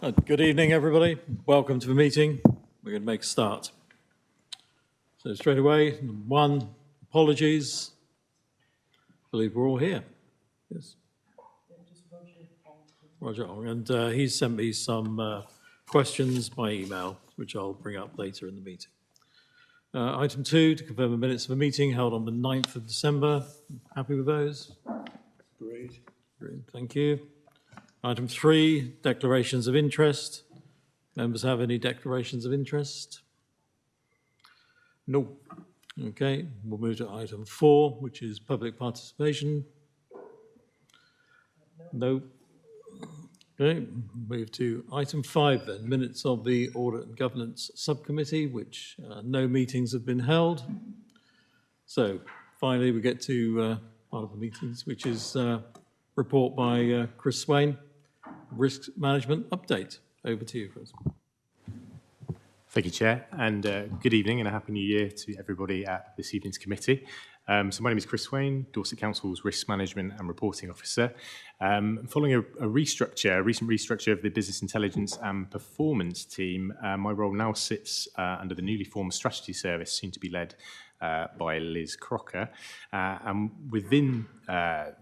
Good evening, everybody. Welcome to the meeting. We're going to make a start. So straight away, one, apologies. I believe we're all here. Yes. Roger, and he's sent me some questions by email, which I'll bring up later in the meeting. Item 2, to confirm the minutes of a meeting held on the 9th of December. Happy with those? Great. Great, thank you. Item 3, declarations of interest. Members have any declarations of interest? No. Okay, we'll move to item 4, which is public participation. No. Okay, move to item 5 then, minutes of the Audit and Governance Subcommittee, which no meetings have been held. So finally we get to part of the meetings, which is report by Chris Swain, Risk Management Update. Over to you, Chris. Thank you, Chair, and good evening and a Happy New Year to everybody at this evening's committee. So my name is Chris Swain, Dorset Council's Risk Management and Reporting Officer. Following a recent restructure of the Business Intelligence and Performance team, my role now sits under the newly formed Strategy Service, soon to be led by Liz Crocker. And within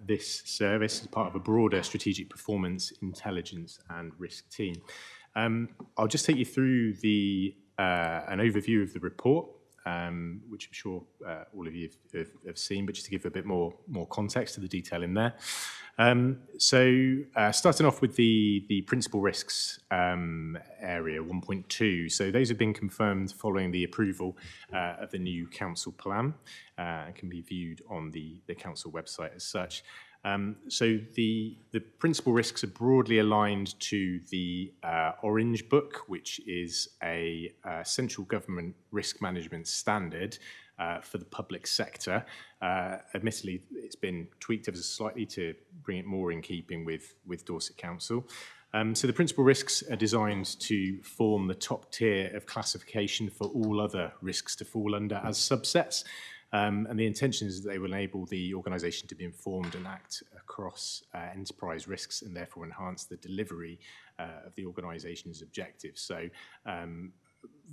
this service, as part of a broader strategic performance, intelligence and risk team. I'll just take you through an overview of the report, which I'm sure all of you have seen, but just to give a bit more context to the detail in there. Starting off with the principal risks area 1.2. So those have been confirmed following the approval of the new council plan and can be viewed on the council website as such. So the principal risks are broadly aligned to the Orange Book, which is a central government risk management standard for the public sector. Admittedly, it's been tweaked ever so slightly to bring it more in keeping with Dorset Council. So the principal risks are designed to form the top tier of classification for all other risks to fall under as subsets. And the intention is that they will enable the organisation to be informed and act across enterprise risks and therefore enhance the delivery of the organisation's objectives. So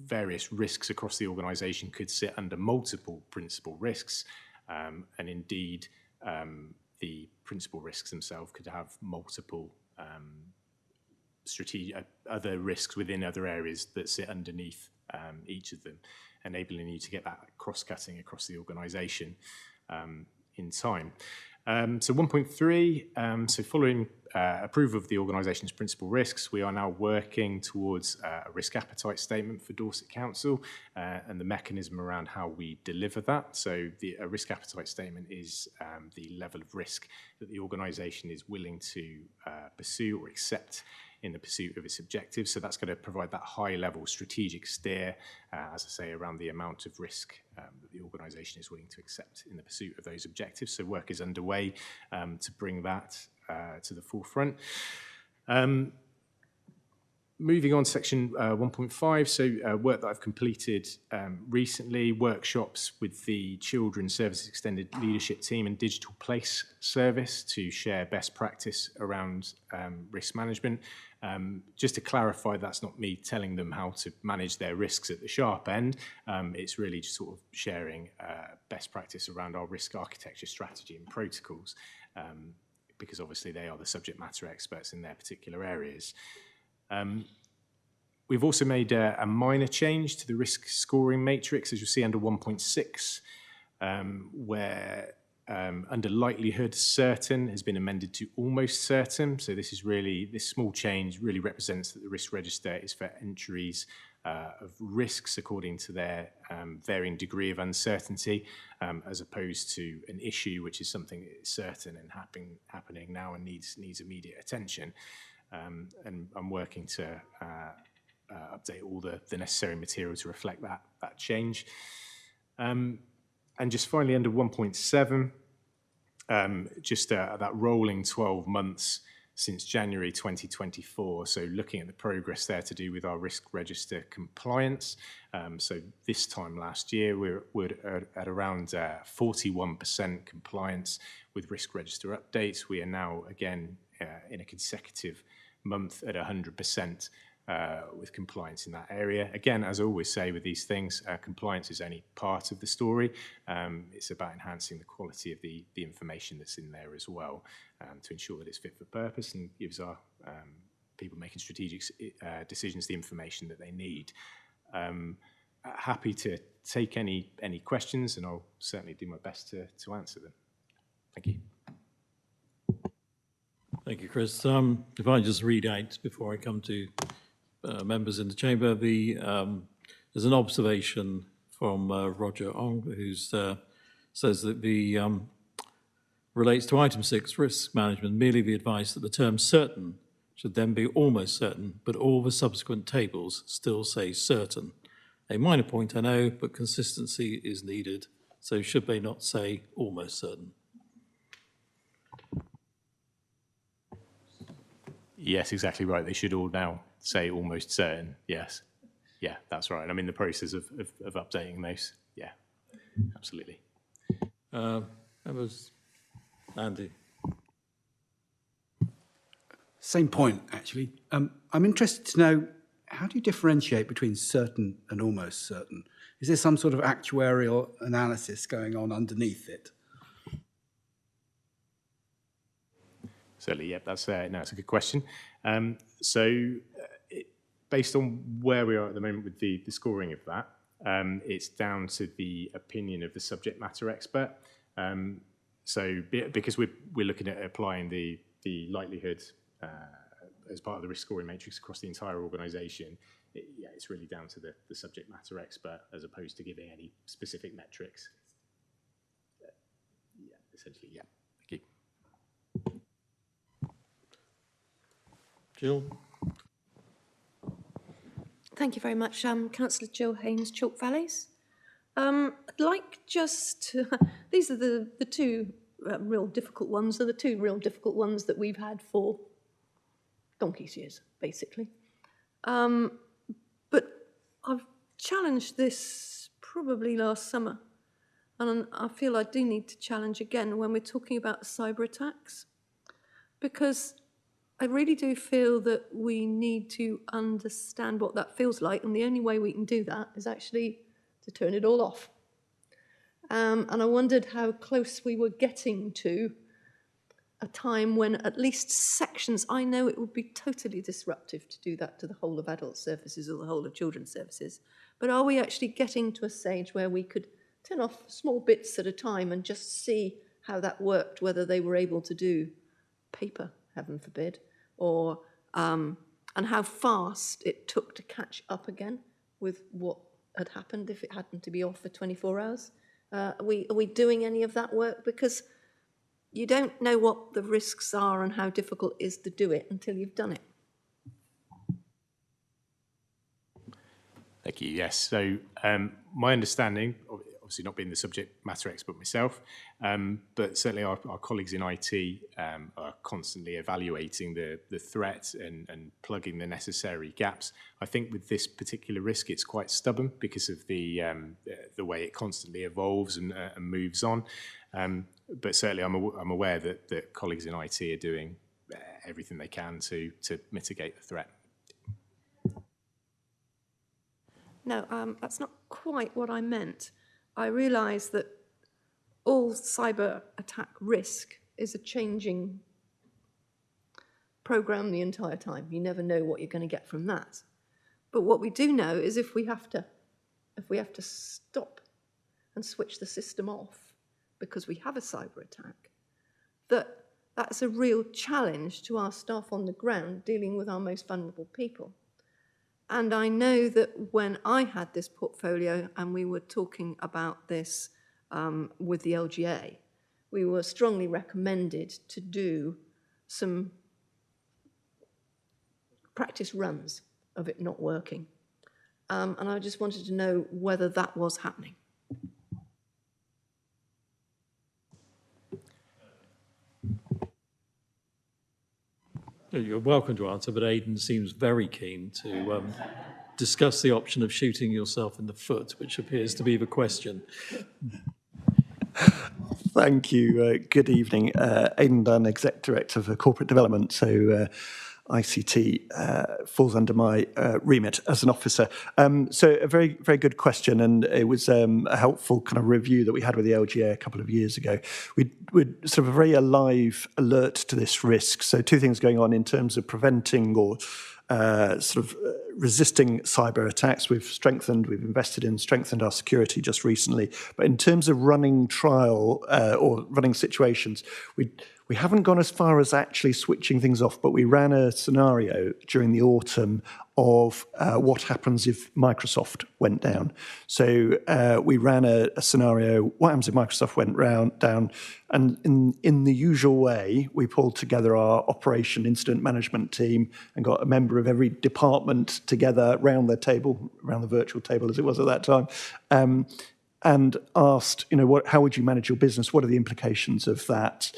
various risks across the organisation could sit under multiple principal risks, and indeed the principal risks themselves could have multiple other risks within other areas that sit underneath each of them, enabling you to get that cross-cutting across the organisation in time. So 1.3, so following approval of the organisation's principal risks, we are now working towards a risk appetite statement for Dorset Council and the mechanism around how we deliver that. So a risk appetite statement is the level of risk that the organisation is willing to pursue or accept in the pursuit of its objectives. So that's going to provide that high-level strategic steer, as I say, around the amount of risk that the organisation is willing to accept in the pursuit of those objectives. So work is underway to bring that to the forefront. Moving on to section 1.5, so work that I've completed recently, workshops with the Children's Services Extended Leadership Team and Digital Place Service to share best practice around risk management. Just to clarify, that's not me telling them how to manage their risks at the sharp end. It's really just sort of sharing best practice around our risk architecture strategy and protocols, because obviously they are the subject matter experts in their particular areas. We've also made a minor change to the risk scoring matrix, as you'll see under 1.6, where under likelihood certain has been amended to almost certain. So this small change really represents that the risk register is for entries of risks according to their varying degree of uncertainty, as opposed to an issue which is something that is certain and happening now and needs immediate attention. And I'm working to update all the necessary material to reflect that change. And just finally under 1.7, just that rolling 12 months since January 2024. So looking at the progress there to do with our risk register compliance. So this time last year, we're at around 41% compliance with risk register updates. We are now, again, in a consecutive month at 100%. With compliance in that area. Again, as I always say with these things, compliance is only part of the story. It's about enhancing the quality of the information that's in there as well, to ensure that it's fit for purpose and gives our people making strategic decisions the information that they need. Happy to take any questions, and I'll certainly do my best to answer them. Thank you. Thank you, Chris. If I just read out before I come to members in the chamber, there's an observation from Roger Ong, who says that the relates to item 6, risk management, merely the advice that the term certain should then be almost certain, but all the subsequent tables still say certain. A minor point, I know, but consistency is needed. So should they not say almost certain? Yes, exactly right. They should all now say almost certain. Yes. Yeah, that's right. I'm in the process of updating those. Yeah, absolutely. That was Andy. Same point, actually. I'm interested to know, how do you differentiate between certain and almost certain? Is there some sort of actuarial analysis going on underneath it? Certainly, yeah, that's a good question. Based on where we are at the moment with the scoring of that, it's down to the opinion of the subject matter expert. Because we're looking at applying the likelihood as part of the risk scoring matrix across the entire organisation, it's really down to the subject matter expert as opposed to giving any specific metrics. Yeah, essentially, yeah. Thank you. Jill? Thank you very much. Councillor Jill Haynes, Chalk Valleys. I'd like just to, these are the two real difficult ones, the two real difficult ones that we've had for donkey's years, basically. But I've challenged this probably last summer, and I feel I do need to challenge again when we're talking about cyber attacks, because I really do feel that we need to understand what that feels like, and the only way we can do that is actually to turn it all off. And I wondered how close we were getting to a time when at least sections, I know it would be totally disruptive to do that to the whole of adult services or the whole of children's services, but are we actually getting to a stage where we could turn off small bits at a time and just see how that worked, whether they were able to do paper, heaven forbid, or and how fast it took to catch up again with what had happened if it happened to be off for 24 hours. Are we doing any of that work? Because you don't know what the risks are and how difficult it is to do it until you've done it. Thank you. Yes. So my understanding, obviously not being the subject matter expert myself, but certainly our colleagues in IT are constantly evaluating the threat and plugging the necessary gaps. I think with this particular risk, it's quite stubborn because of the way it constantly evolves and moves on. But certainly I'm aware that colleagues in IT are doing everything they can to mitigate the threat. No, that's not quite what I meant. I realise that all cyber attack risk is a changing programme the entire time. You never know what you're going to get from that. But what we do know is if we have to stop and switch the system off because we have a cyber attack, that's a real challenge to our staff on the ground dealing with our most vulnerable people. And I know that when I had this portfolio and we were talking about this with the LGA, we were strongly recommended to do some practice runs of it not working. And I just wanted to know whether that was happening. You're welcome to answer, but Aidan seems very keen to discuss the option of shooting yourself in the foot, which appears to be the question. Thank you. Good evening. Aidan Dunn, Exec Director for Corporate Development. So ICT falls under my remit as an officer. So a very, very good question, and it was a helpful kind of review that we had with the LGA a couple of years ago. We're sort of very alive, alert to this risk. So two things going on in terms of preventing or resisting cyber attacks. We've invested in, strengthened our security just recently. But in terms of running trial or running situations, we haven't gone as far as actually switching things off, but we ran a scenario during the autumn of what happens if Microsoft went down. So we ran a scenario, what happens if Microsoft went down? And in the usual way, we pulled together our operation incident management team and got a member of every department together around the table, around the virtual table as it was at that time, and asked, how would you manage your business? What are the implications of that?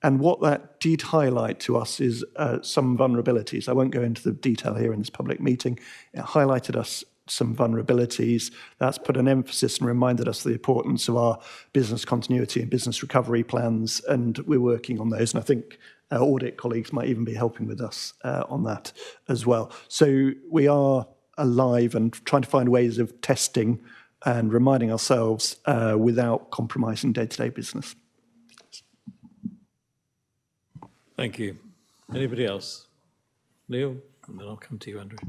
And what that did highlight to us is some vulnerabilities. I won't go into the detail here in this public meeting. It highlighted us some vulnerabilities. That's put an emphasis and reminded us of the importance of our business continuity and business recovery plans, and we're working on those. And I think audit colleagues might even be helping with us on that as well. So we are alive and trying to find ways of testing and reminding ourselves without compromising day-to-day business. Thank you. Anybody else? Neil, and then I'll come to you, Andrew.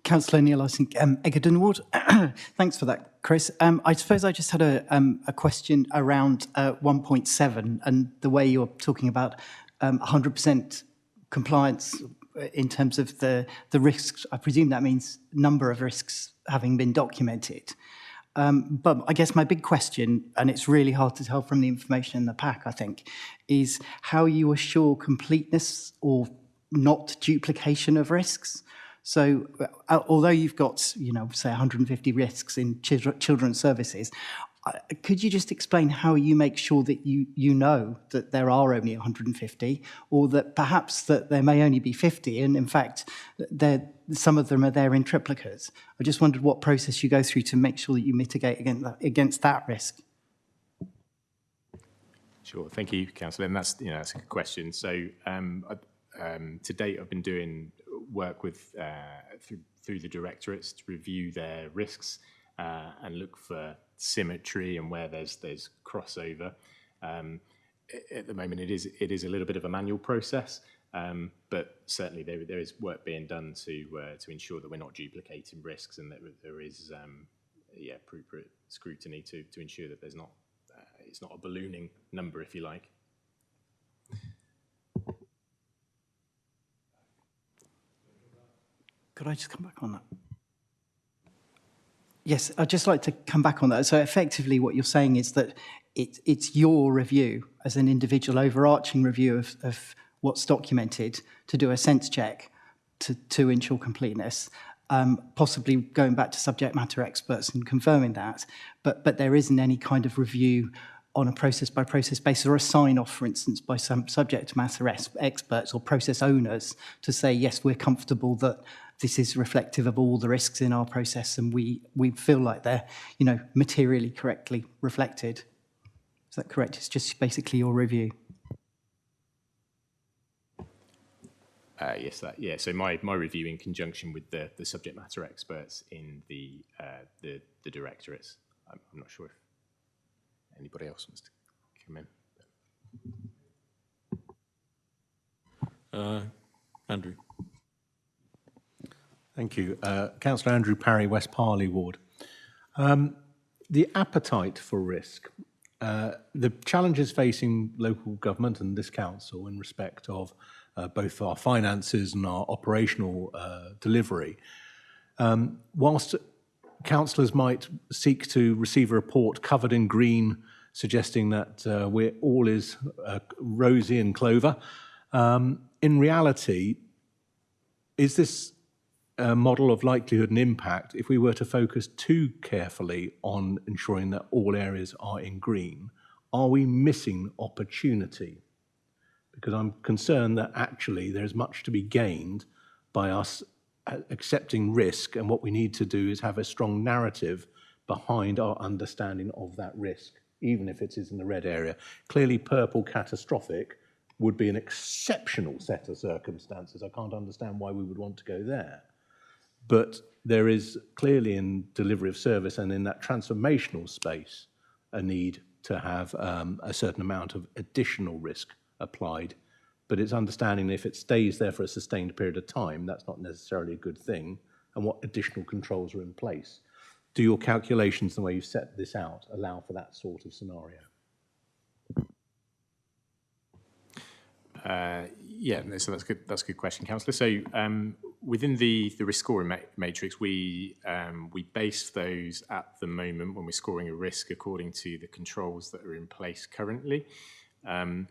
Councillor Neil, I think, Egerton Ward. Thanks for that, Chris. I suppose I just had a question around 1.7 and the way you're talking about 100% compliance in terms of the risks. I presume that means number of risks having been documented. But I guess my big question, and it's really hard to tell from the information in the pack, I think, is how you assure completeness or not duplication of risks. So although you've got, say 150 risks in children's services, could you just explain how you make sure that you know that there are only 150, or that perhaps that there may only be 50, and in fact, some of them are there in triplicates? I just wondered what process you go through to make sure that you mitigate against that risk. Sure, thank you, Councillor. And that's a good question. So to date, I've been doing work with through the directorates to review their risks and look for symmetry and where there's crossover. At the moment, it is a little bit of a manual process, but certainly there is work being done to ensure that we're not duplicating risks and that there is appropriate scrutiny to ensure that there's not it's not a ballooning number, if you like. Could I just come back on that? Yes, I'd just like to come back on that. So effectively what you're saying is that it's your review as an individual overarching review of what's documented to do a sense check to ensure completeness, possibly going back to subject matter experts and confirming that, but there isn't any kind of review on a process-by-process basis or a sign-off, for instance, by some subject matter experts or process owners to say, yes, we're comfortable that this is reflective of all the risks in our process and we feel like they're, materially correctly reflected. Is that correct? It's just basically your review. Yes, So my review in conjunction with the subject matter experts in the directorates. I'm not sure if anybody else wants to come in. Andrew. Thank you. Councillor Andrew Parry, West Parley Ward. The appetite for risk, the challenges facing local government and this council in respect of both our finances and our operational delivery. Whilst councillors might seek to receive a report covered in green, suggesting that all is rosy and clover, in reality, is this a model of likelihood and impact if we were to focus too carefully on ensuring that all areas are in green? Are we missing opportunity? Because I'm concerned that actually there's much to be gained by us accepting risk, and what we need to do is have a strong narrative behind our understanding of that risk, even if it is in the red area. Clearly purple catastrophic, would be an exceptional set of circumstances. I can't understand why we would want to go there. But there is clearly in delivery of service and in that transformational space a need to have a certain amount of additional risk applied. But it's understanding if it stays there for a sustained period of time, that's not necessarily a good thing, and what additional controls are in place. Do your calculations, the way you set this out, allow for that sort of scenario? Yeah, so that's good. That's a good question, Councillor. So within the risk scoring matrix, we base those at the moment when we're scoring a risk according to the controls that are in place currently, and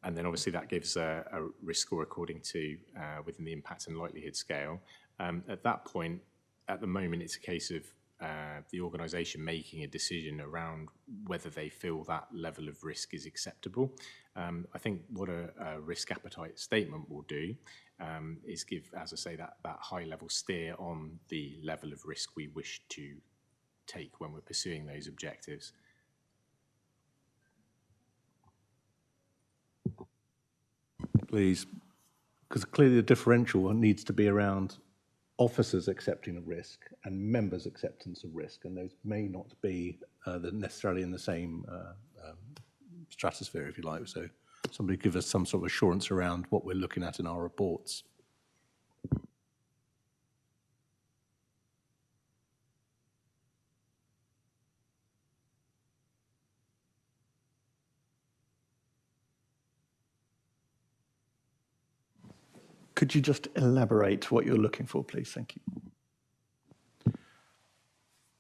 then obviously that gives a risk score according to within the impact and likelihood scale. At that point, at the moment, it's a case of the organisation making a decision around whether they feel that level of risk is acceptable. I think what a risk appetite statement will do is give, as I say, that high-level steer on the level of risk we wish to take when we're pursuing those objectives. Please, because clearly the differential needs to be around officers accepting a risk and members' acceptance of risk, and those may not be necessarily in the same stratosphere, if you like. So somebody give us some sort of assurance around what we're looking at in our reports. Could you just elaborate what you're looking for, please? Thank you.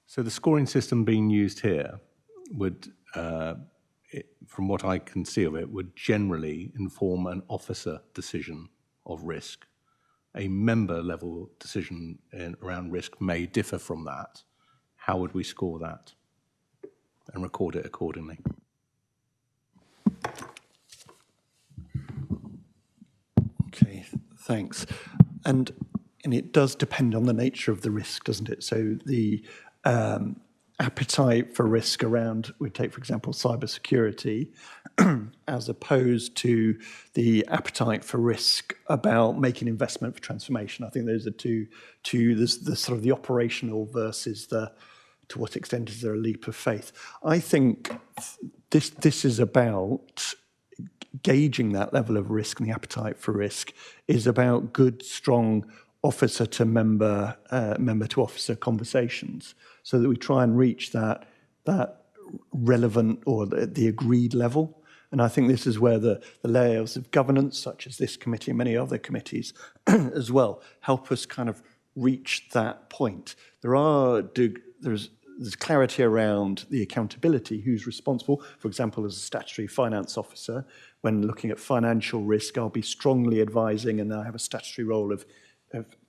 So the scoring system being used here would, from what I can see of it, would generally inform an officer decision of risk. A member level decision around risk may differ from that. How would we score that and record it accordingly? Okay, thanks. And it does depend on the nature of the risk, doesn't it? So the appetite for risk around, we take, for example, cybersecurity, as opposed to the appetite for risk about making investment for transformation. I think those are two there's the sort of the operational versus the, to what extent is there a leap of faith? I think this is about gauging that level of risk, and the appetite for risk is about good, strong officer to member, member to officer conversations, so that we try and reach that relevant or the agreed level. And I think this is where the layers of governance, such as this committee and many other committees as well, help us kind of reach that point. There's clarity around the accountability, who's responsible. For example, as a statutory finance officer, when looking at financial risk, I'll be strongly advising, and I have a statutory role of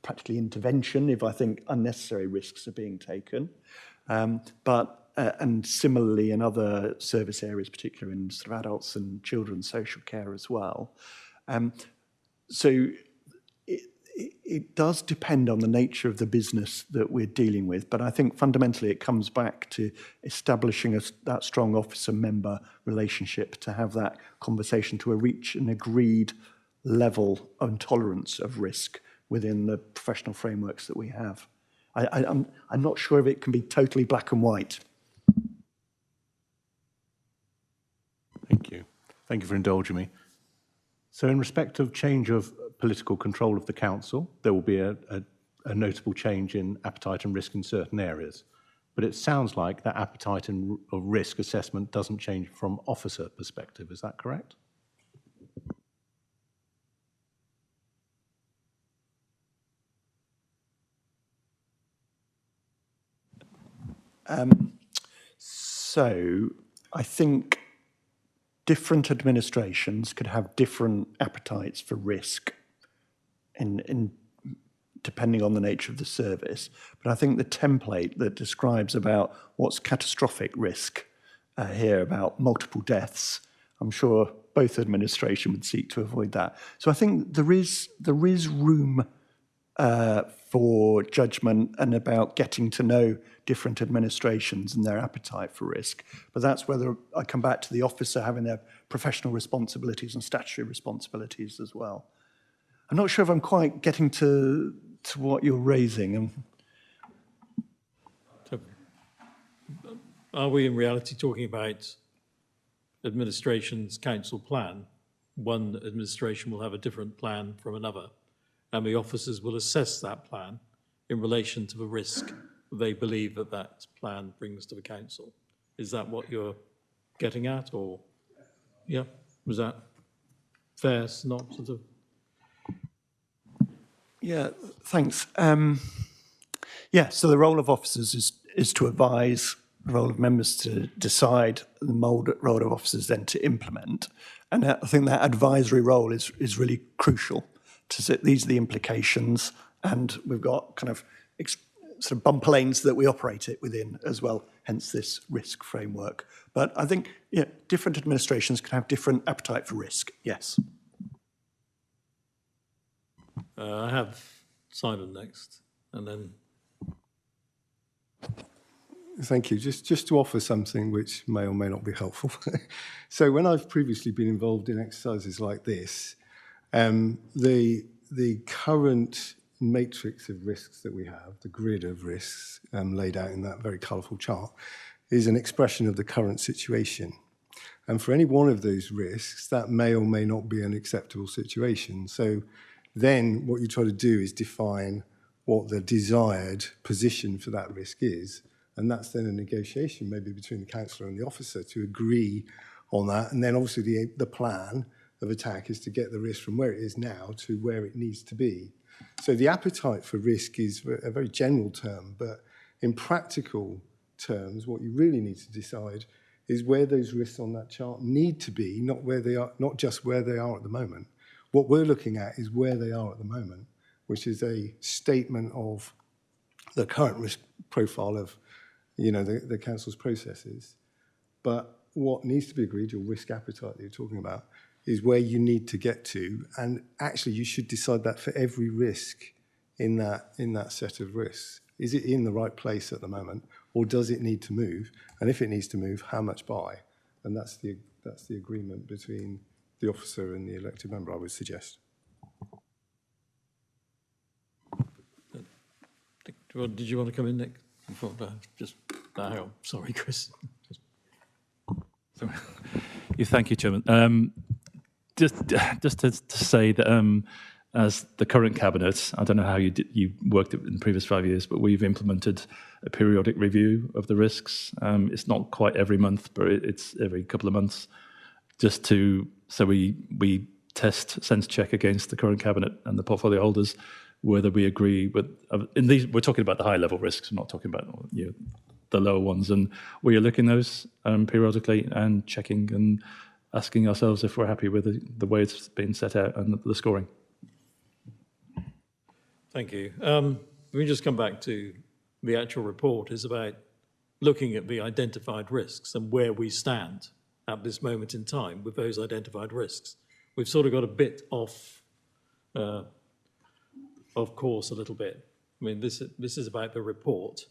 practically intervention if I think unnecessary risks are being taken. And similarly in other service areas, particularly in sort of adults and children's social care as well. So it does depend on the nature of the business that we're dealing with, but I think fundamentally it comes back to establishing that strong officer-member relationship to have that conversation to reach an agreed level of tolerance of risk within the professional frameworks that we have. I'm not sure if it can be totally black and white. Thank you. Thank you for indulging me. So in respect of change of political control of the council, there will be a notable change in appetite and risk in certain areas. But it sounds like that appetite and of risk assessment doesn't change from officer perspective. Is that correct? So I think different administrations could have different appetites for risk in depending on the nature of the service. But I think the template that describes about what's catastrophic risk here, about multiple deaths, I'm sure both administrations would seek to avoid that. So I think there is room for judgment and about getting to know different administrations and their appetite for risk. But that's whether I come back to the officer having their professional responsibilities and statutory responsibilities as well. I'm not sure if I'm quite getting to what you're raising. So, are we in reality talking about administration's council plan? One administration will have a different plan from another, and the officers will assess that plan in relation to the risk they believe that that plan brings to the council. Is that what you're getting at, or, yeah, was that fair synopsis of? Yeah, Thanks. Yeah, so the role of officers is to advise, the role of members to decide, the role of officers then to implement. And I think that advisory role is really crucial to say these are the implications, and we've got kind of sort of bumper lanes that we operate it within as well, hence this risk framework. But I think different administrations can have different appetite for risk, yes. I have Simon next, and then. Thank you. Just to offer something which may or may not be helpful. So when I've previously been involved in exercises like this, the current matrix of risks that we have, the grid of risks laid out in that very colourful chart, is an expression of the current situation. And for any one of those risks, that may or may not be an acceptable situation. So then what you try to do is define what the desired position for that risk is. And that's then a negotiation maybe between the councillor and the officer to agree on that. And then obviously the plan of attack is to get the risk from where it is now to where it needs to be. So the appetite for risk is a very general term, but in practical terms, what you really need to decide is where those risks on that chart need to be, not where they are, not just where they are at the moment. What we're looking at is where they are at the moment, which is a statement of the current risk profile of the council's processes. But what needs to be agreed, your risk appetite that you're talking about, is where you need to get to. And actually, you should decide that for every risk in that set of risks. Is it in the right place at the moment, or does it need to move? And if it needs to move, how much by? And that's the agreement between the officer and the elected member, I would suggest. Did you want to come in, Nick? Hang on. Sorry, Chris. Thank you, Chairman. Just to say that as the current cabinet, I don't know how you worked it in the previous 5 years, but we've implemented a periodic review of the risks. It's not quite every month, but it's every couple of months, so we test, sense check against the current cabinet and the portfolio holders whether we agree with. In these, we're talking about the high level risks. We're not talking about the lower ones, and we are looking those periodically and checking and asking ourselves if we're happy with the way it's been set out and the scoring. Thank you. Let me just come back to the actual report. Is about looking at the identified risks and where we stand at this moment in time with those identified risks. We've sort of got a bit off course a little bit. I mean, this is about the report,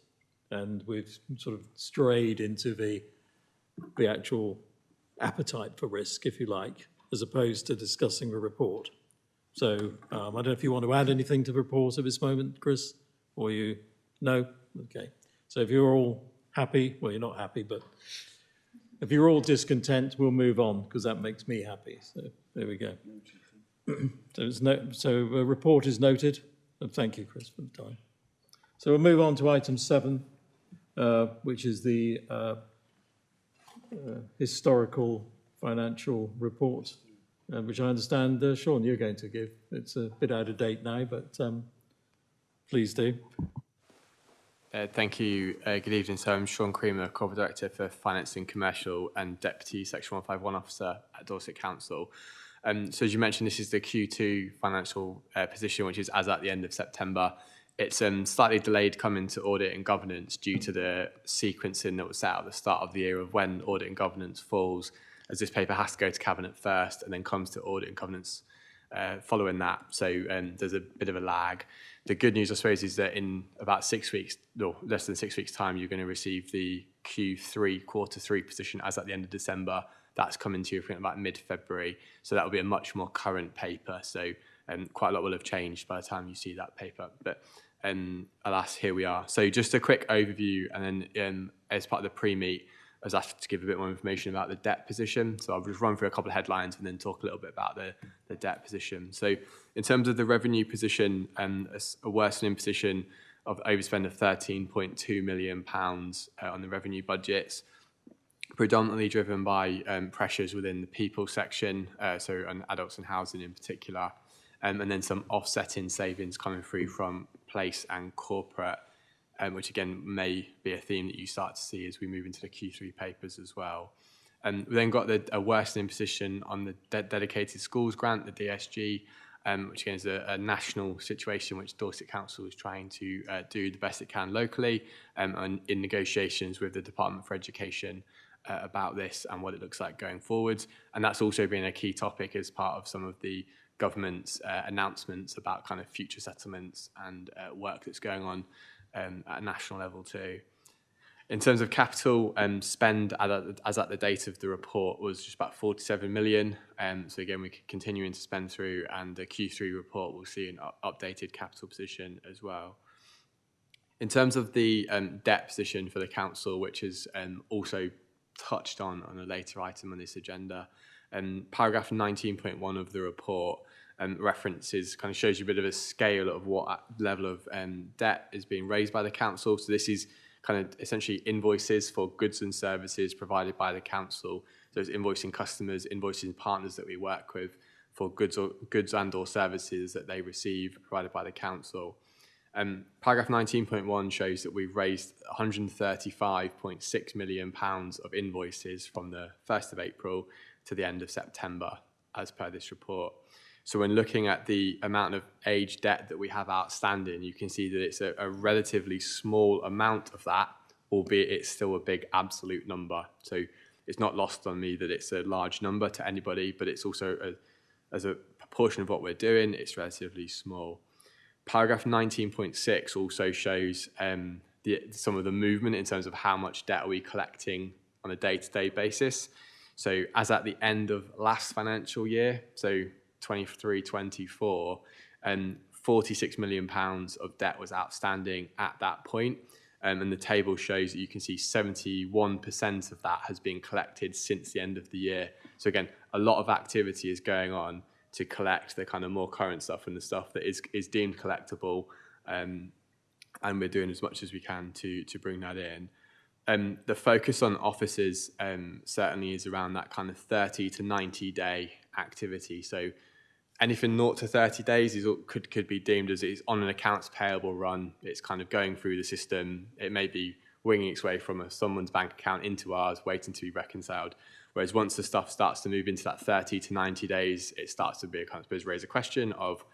and we've sort of strayed into the actual appetite for risk, if you like, as opposed to discussing the report. So I don't know if you want to add anything to the report at this moment, Chris, or you? No? Okay. So if you're all happy, well, you're not happy, but if you're all discontent, we'll move on, because that makes me happy. So there we go. So the report is noted, and thank you, Chris, for the time. So we'll move on to item 7, which is the historical financial report, which I understand, Sean, you're going to give. It's a bit out of date now, but please do. Thank you. Good evening. So I'm Sean Creamer, Corporate Director for Finance and Commercial and Deputy Section 151 Officer at Dorset Council. So as you mentioned, this is the Q2 financial position, which is as at the end of September. It's slightly delayed coming to audit and governance due to the sequencing that was set out at the start of the year of when audit and governance falls, as this paper has to go to Cabinet first and then comes to audit and governance following that. So there's a bit of a lag. The good news, I suppose, is that in about 6 weeks, or less than 6 weeks' time, you're going to receive the quarter three position as at the end of December. That's coming to you, I think, about mid-February. So that will be a much more current paper. So quite a lot will have changed by the time you see that paper. But alas, here we are. So just a quick overview, and then as part of the pre-meet, I was asked to give a bit more information about the debt position. So I'll just run through a couple of headlines and then talk a little bit about the debt position. So in terms of the revenue position, a worsening position of overspend of £13.2 million on the revenue budgets, predominantly driven by pressures within the people section, so on adults and housing in particular, and then some offsetting savings coming through from place and corporate, which again may be a theme that you start to see as we move into the Q3 papers as well. We then got a worsening position on the dedicated schools grant, the DSG, which again is a national situation which Dorset Council is trying to do the best it can locally, and in negotiations with the Department for Education about this and what it looks like going forwards. And that's also been a key topic as part of some of the government's announcements about kind of future settlements and work that's going on at a national level too. In terms of capital spend, as at the date of the report, was just about 47 million. So again, we're continuing to spend through, and the Q3 report will see an updated capital position as well. In terms of the debt position for the council, which is also touched on a later item on this agenda, paragraph 19.1 of the report references, kind of shows you a bit of a scale of what level of debt is being raised by the council. So this is kind of essentially invoices for goods and services provided by the council. So it's invoicing customers, invoicing partners that we work with for goods and or services that they receive provided by the council. Paragraph 19.1 shows that we've raised £135.6 million of invoices from the 1st of April to the end of September, as per this report. So when looking at the amount of age debt that we have outstanding, you can see that it's a relatively small amount of that, albeit it's still a big absolute number. So it's not lost on me that it's a large number to anybody, but it's also, as a proportion of what we're doing, it's relatively small. Paragraph 19.6 also shows some of the movement in terms of how much debt are we collecting on a day-to-day basis. So as at the end of last financial year, so 23-24, £46 million of debt was outstanding at that point. And the table shows that you can see 71% of that has been collected since the end of the year. So again, a lot of activity is going on to collect the kind of more current stuff and the stuff that is deemed collectible, and we're doing as much as we can to bring that in. The focus on offices certainly is around that kind of 30 to 90 day activity. So anything 0 to 30 days could be deemed as it's on an accounts payable run. It's kind of going through the system. It may be winging its way from someone's bank account into ours, waiting to be reconciled. Whereas once the stuff starts to move into that 30 to 90 days, it starts to be raise a question of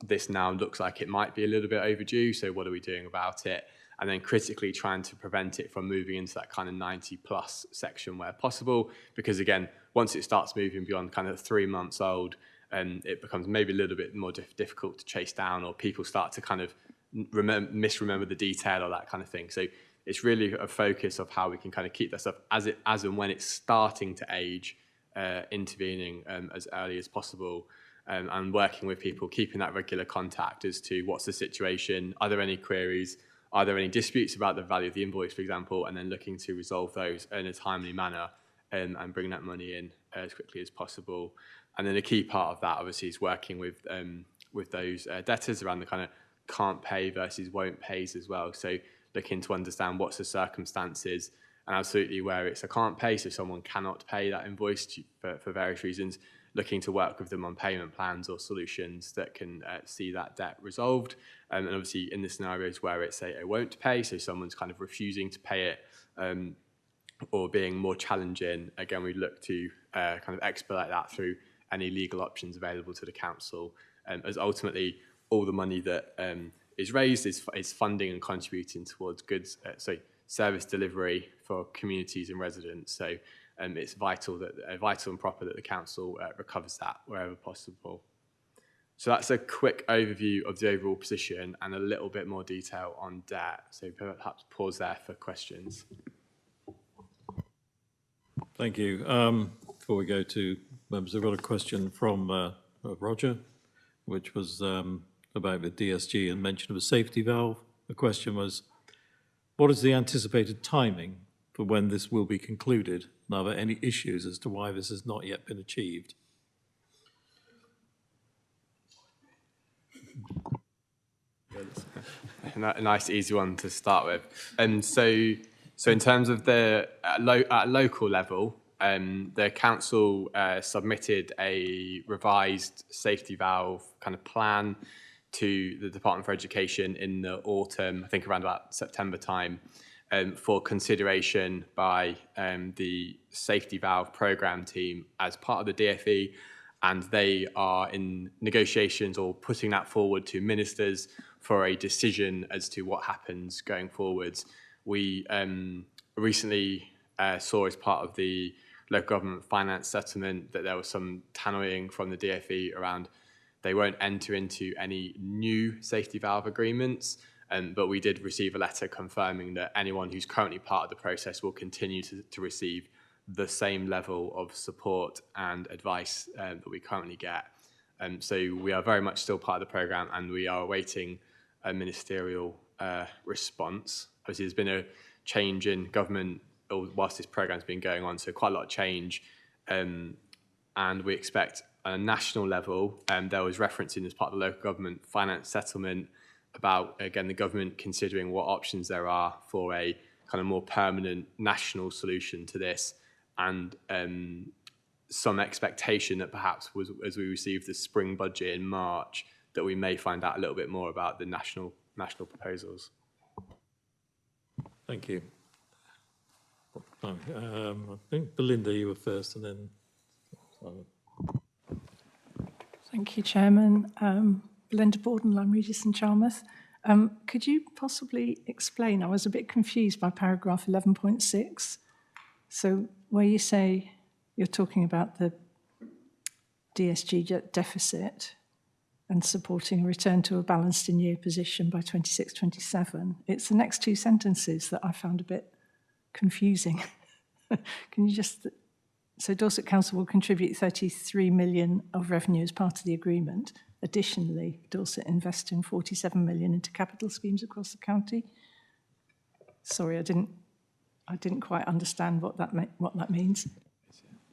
this now looks like it might be a little bit overdue. So what are we doing about it? And then critically trying to prevent it from moving into that kind of 90 plus section where possible. Because again, once it starts moving beyond kind of 3 months old, it becomes maybe a little bit more difficult to chase down, or people start to kind of misremember the detail or that kind of thing. So it's really a focus of how we can kind of keep that stuff as and when it's starting to age, intervening as early as possible, and working with people, keeping that regular contact as to what's the situation, are there any queries, are there any disputes about the value of the invoice, for example, and then looking to resolve those in a timely manner and bring that money in as quickly as possible. And then a key part of that, obviously, is working with those debtors around the kind of can't pay versus won't pays as well. So looking to understand what's the circumstances, and absolutely where it's a can't pay, so someone cannot pay that invoice for various reasons, looking to work with them on payment plans or solutions that can see that debt resolved. And obviously in the scenarios where it's a won't pay, so someone's kind of refusing to pay it or being more challenging, again, we look to kind of expedite that through any legal options available to the council, as ultimately all the money that is raised is funding and contributing towards service delivery for communities and residents. So it's vital and proper that the council recovers that wherever possible. So that's a quick overview of the overall position and a little bit more detail on debt. So perhaps pause there for questions. Thank you. Before we go to members, I've got a question from Roger, which was about the DSG and mention of a safety valve. The question was, what is the anticipated timing for when this will be concluded? And are there any issues as to why this has not yet been achieved? A nice, easy one to start with. So in terms of the at local level, the council submitted a revised safety valve kind of plan to the Department for Education in the autumn, I think around about September time, for consideration by the safety valve programme team as part of the DFE, and they are in negotiations or putting that forward to ministers for a decision as to what happens going forwards. We recently saw as part of the local government finance settlement that there was some tannoying from the DFE around they won't enter into any new safety valve agreements, but we did receive a letter confirming that anyone who's currently part of the process will continue to receive the same level of support and advice that we currently get. So we are very much still part of the programme, and we are awaiting a ministerial response. Obviously, there's been a change in government whilst this programme's been going on, so quite a lot of change. And we expect at a national level, there was referencing as part of the local government finance settlement about, again, the government considering what options there are for a kind of more permanent national solution to this, and some expectation that perhaps was, as we received the spring budget in March, that we may find out a little bit more about the national proposals. Thank you. I think, Belinda, you were first, and then Simon. Thank you, Chairman. Belinda Borden, Lyme Regis and Charmouth. Could you possibly explain, I was a bit confused by paragraph 11.6. So where you say you're talking about the DSG deficit and supporting a return to a balanced in-year position by 26-27, it's the next two sentences that I found a bit confusing. Can you just... So Dorset Council will contribute 33 million of revenue as part of the agreement. Additionally, Dorset invests in 47 million into capital schemes across the county. Sorry, I didn't quite understand what that means.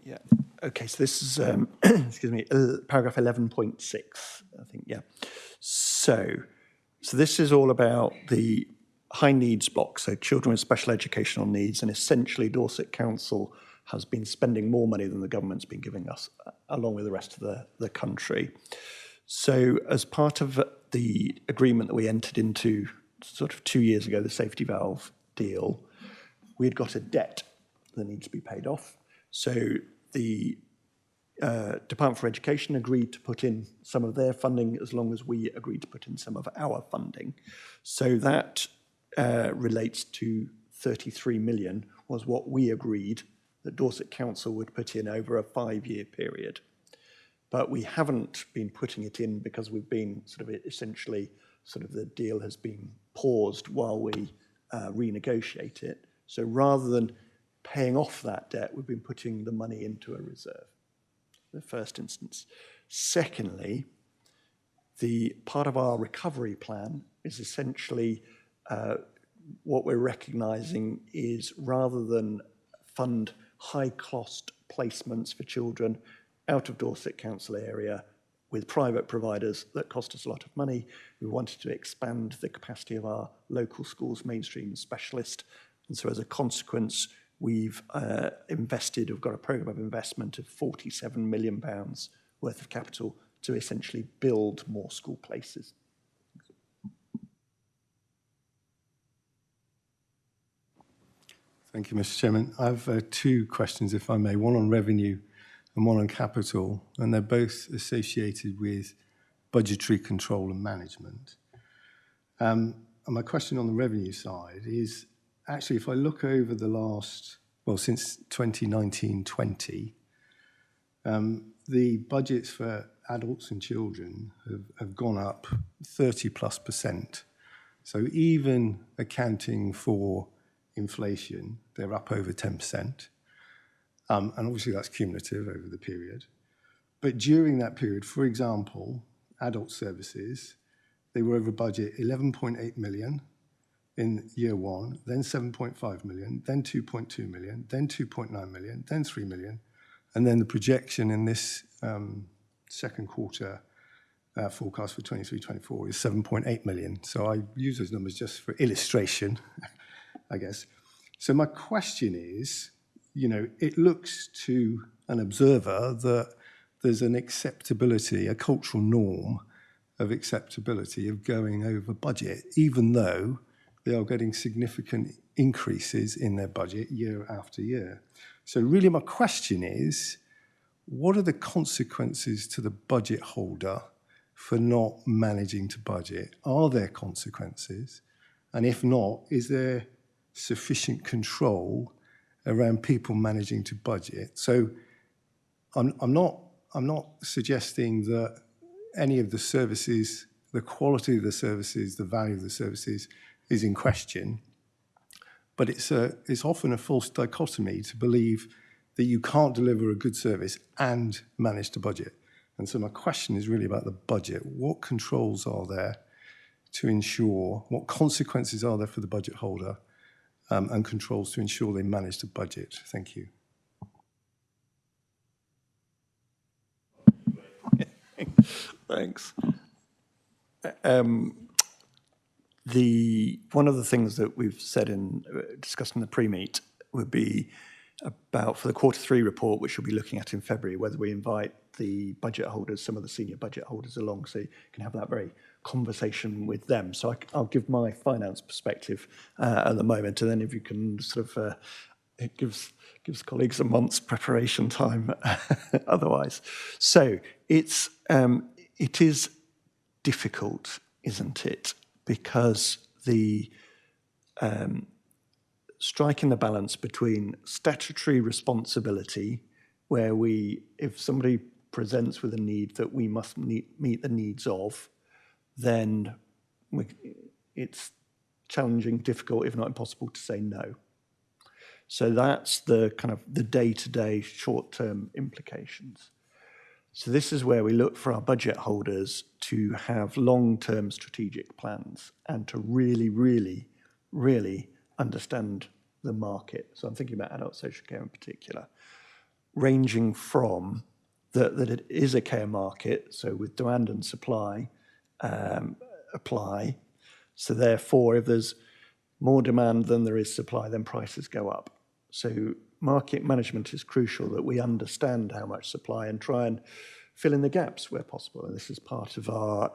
Yeah. Okay. So this is excuse me, paragraph 11.6. I think. Yeah. So this is all about the high needs block. So children with special educational needs, and essentially Dorset Council has been spending more money than the government's been giving us, along with the rest of the country. So as part of the agreement that we entered into sort of 2 years ago, the safety valve deal, we had got a debt that needs to be paid off. So the Department for Education agreed to put in some of their funding as long as we agreed to put in some of our funding. So that relates to 33 million was what we agreed that Dorset Council would put in over a 5-year period. But we haven't been putting it in because we've been sort of essentially the deal has been paused while we renegotiate it. So rather than paying off that debt, we've been putting the money into a reserve, in the first instance. Secondly, the part of our recovery plan is essentially what we're recognising is rather than fund high-cost placements for children out of Dorset Council area with private providers that cost us a lot of money, we wanted to expand the capacity of our local schools, mainstream specialist. And so as a consequence, we've we've got a programme of investment of £47 million worth of capital to essentially build more school places. Thank you, Mr. Chairman. I have 2 questions, if I may, one on revenue and one on capital, and they're both associated with budgetary control and management. And my question on the revenue side is, actually, if I look over the last, well, since 2019-20, The budgets for adults and children have gone up 30+%. So even accounting for inflation, they're up over 10%. And obviously that's cumulative over the period. But during that period, for example, adult services, they were over budget 11.8 million in year one, then 7.5 million, then 2.2 million, then 2.9 million, then 3 million. And then the projection in this second quarter forecast for 23-24 is 7.8 million. So I use those numbers just for illustration, I guess. So my question is, it looks to an observer that there's an acceptability, a cultural norm of acceptability of going over budget, even though they are getting significant increases in their budget year after year. So really my question is, what are the consequences to the budget holder for not managing to budget? Are there consequences? And if not, is there sufficient control around people managing to budget? So I'm not suggesting that any of the services, the quality of the services, the value of the services is in question. But it's often a false dichotomy to believe that you can't deliver a good service and manage to budget. And so my question is really about the budget. What controls are there to ensure, what consequences are there for the budget holder and controls to ensure they manage to budget? Thank you. Thanks. One of the things that we've said in discussed in the pre-meet would be about for the Q3 report, which we'll be looking at in February, whether we invite the budget holders, some of the senior budget holders along, so you can have that very conversation with them. So I'll give my finance perspective at the moment, and then if you can sort of, it gives colleagues a month's preparation time otherwise. So it is difficult, isn't it? Because the striking the balance between statutory responsibility, where if somebody presents with a need that we must meet the needs of, then it's challenging, difficult, if not impossible, to say no. So that's the kind of the day-to-day short-term implications. So this is where we look for our budget holders to have long-term strategic plans and to really, really, really understand the market. So I'm thinking about adult social care in particular, ranging from that it is a care market, so with demand and supply apply. So therefore, if there's more demand than there is supply, then prices go up. So market management is crucial, that we understand how much supply and try and fill in the gaps where possible. And this is part of our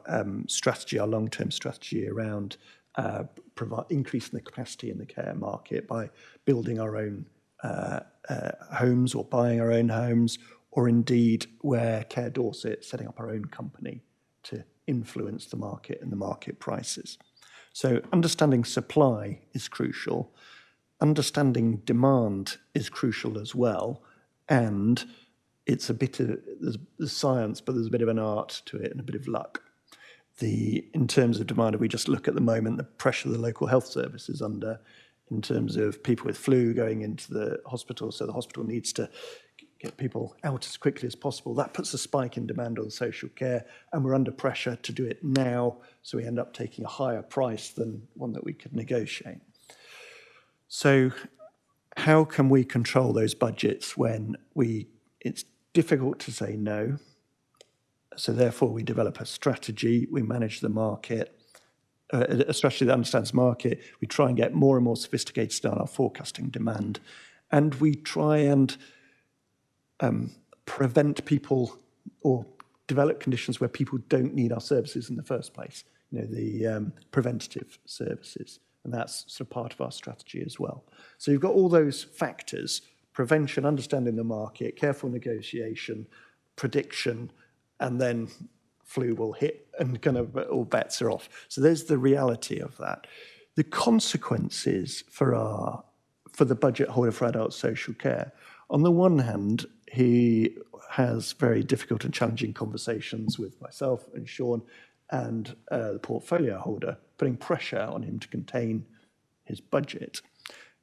strategy, our long-term strategy around increasing the capacity in the care market by building our own homes or buying our own homes, or indeed where Care Dorset setting up our own company to influence the market and the market prices. So understanding supply is crucial. Understanding demand is crucial as well, and it's a bit of there's science, but there's a bit of an art to it and a bit of luck. In terms of demand, if we just look at the moment, the pressure the local health service is under, in terms of people with flu going into the hospital, so the hospital needs to get people out as quickly as possible. That puts a spike in demand on social care, and we're under pressure to do it now, so we end up taking a higher price than one that we could negotiate. So how can we control those budgets when it's difficult to say no? So therefore we develop a strategy, we manage the market, a strategy that understands market, we try and get more and more sophisticated on our forecasting demand, and we try and prevent people or develop conditions where people don't need our services in the first place, the preventative services. And that's sort of part of our strategy as well. So you've got all those factors: prevention, understanding the market, careful negotiation, prediction, and then flu will hit and kind of all bets are off. So there's the reality of that. The consequences for the budget holder for adult social care, on the one hand, has very difficult and challenging conversations with myself and Sean and the portfolio holder, putting pressure on him to contain his budget.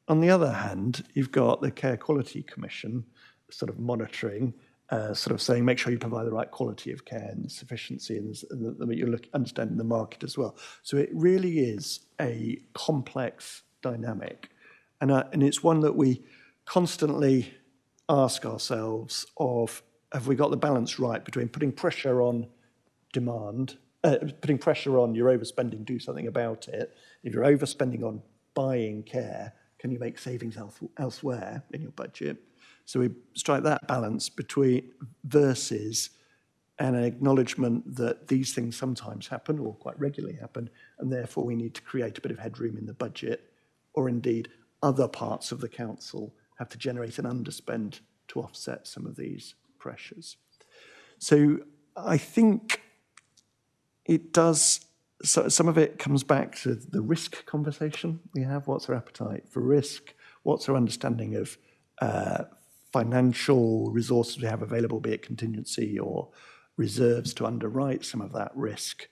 On the other hand, you've got the Care Quality Commission sort of monitoring, sort of saying, make sure you provide the right quality of care and sufficiency, and that you're understanding the market as well. So it really is a complex dynamic. And it's one that we constantly ask ourselves of, have we got the balance right between putting pressure on demand, putting pressure on you're overspending, do something about it. If you're overspending on buying care, can you make savings elsewhere in your budget? So we strike that balance between versus an acknowledgement that these things sometimes happen or quite regularly happen, and therefore we need to create a bit of headroom in the budget, or indeed other parts of the council have to generate an underspend to offset some of these pressures. So I think it does, so some of it comes back to the risk conversation we have. What's our appetite for risk? What's our understanding of financial resources we have available, be it contingency or reserves to underwrite some of that risk?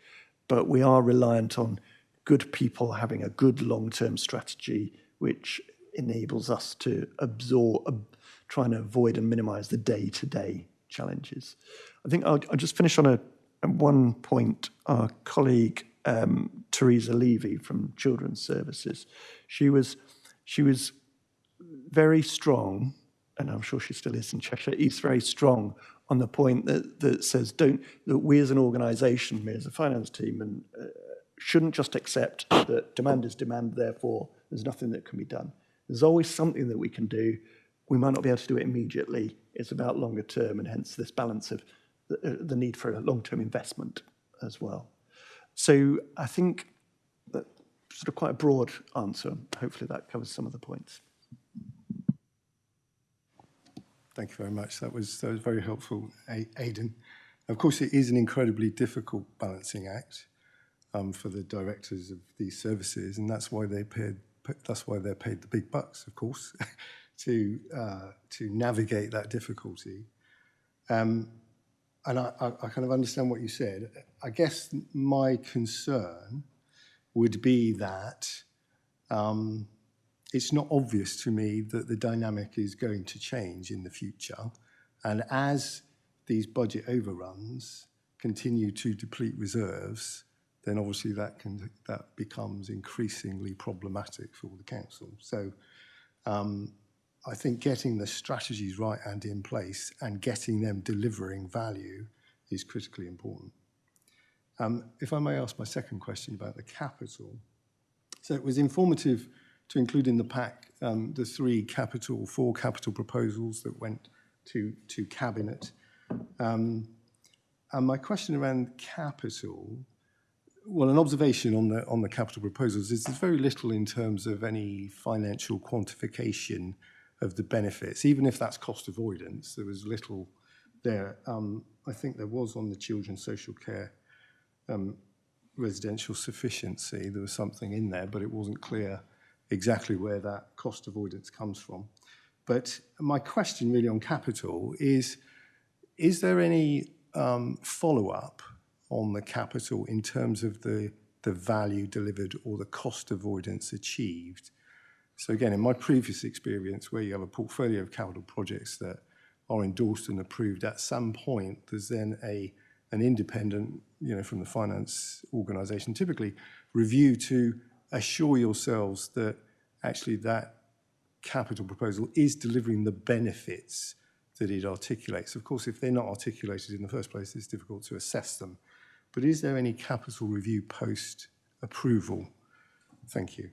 But we are reliant on good people having a good long-term strategy, which enables us to absorb, try and avoid and minimize the day-to-day challenges. I think I'll just finish on one point. Our colleague, Teresa Levy from Children's Services, she was very strong, and I'm sure she still is in Cheshire East, very strong on the point that says that we as an organisation, we as a finance team, and shouldn't just accept that demand is demand, therefore there's nothing that can be done. There's always something that we can do. We might not be able to do it immediately. It's about longer term, and hence this balance of the need for a long-term investment as well. So I think that sort of quite a broad answer. Hopefully that covers some of the points. Thank you very much. That was very helpful, Aidan. Of course, it is an incredibly difficult balancing act for the directors of these services, and that's why they're paid the big bucks, of course, to navigate that difficulty. And I kind of understand what you said. I guess my concern would be that it's not obvious to me that the dynamic is going to change in the future. And as these budget overruns continue to deplete reserves, then obviously that becomes increasingly problematic for the council. So I think getting the strategies right and in place and getting them delivering value is critically important. If I may ask my second question about the capital. So it was informative to include in the pack the four capital proposals that went to Cabinet. And my question around capital, well, an observation on the capital proposals is there's very little in terms of any financial quantification of the benefits. Even if that's cost avoidance, there was little there. I think there was on the children's social care residential sufficiency, there was something in there, but it wasn't clear exactly where that cost avoidance comes from. But my question really on capital is there any follow-up on the capital in terms of the value delivered or the cost avoidance achieved? So again, in my previous experience, where you have a portfolio of capital projects that are endorsed and approved, at some point there's then an independent, from the finance organisation, typically review to assure yourselves that actually that capital proposal is delivering the benefits that it articulates. Of course, if they're not articulated in the first place, it's difficult to assess them. But is there any capital review post-approval? Thank you.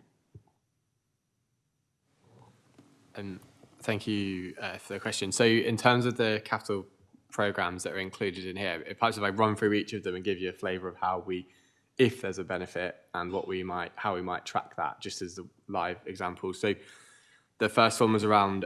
Thank you for the question. So in terms of the capital programmes that are included in here, perhaps if I run through each of them and give you a flavour of how if there's a benefit and how we might track that, just as the live example. So the first one was around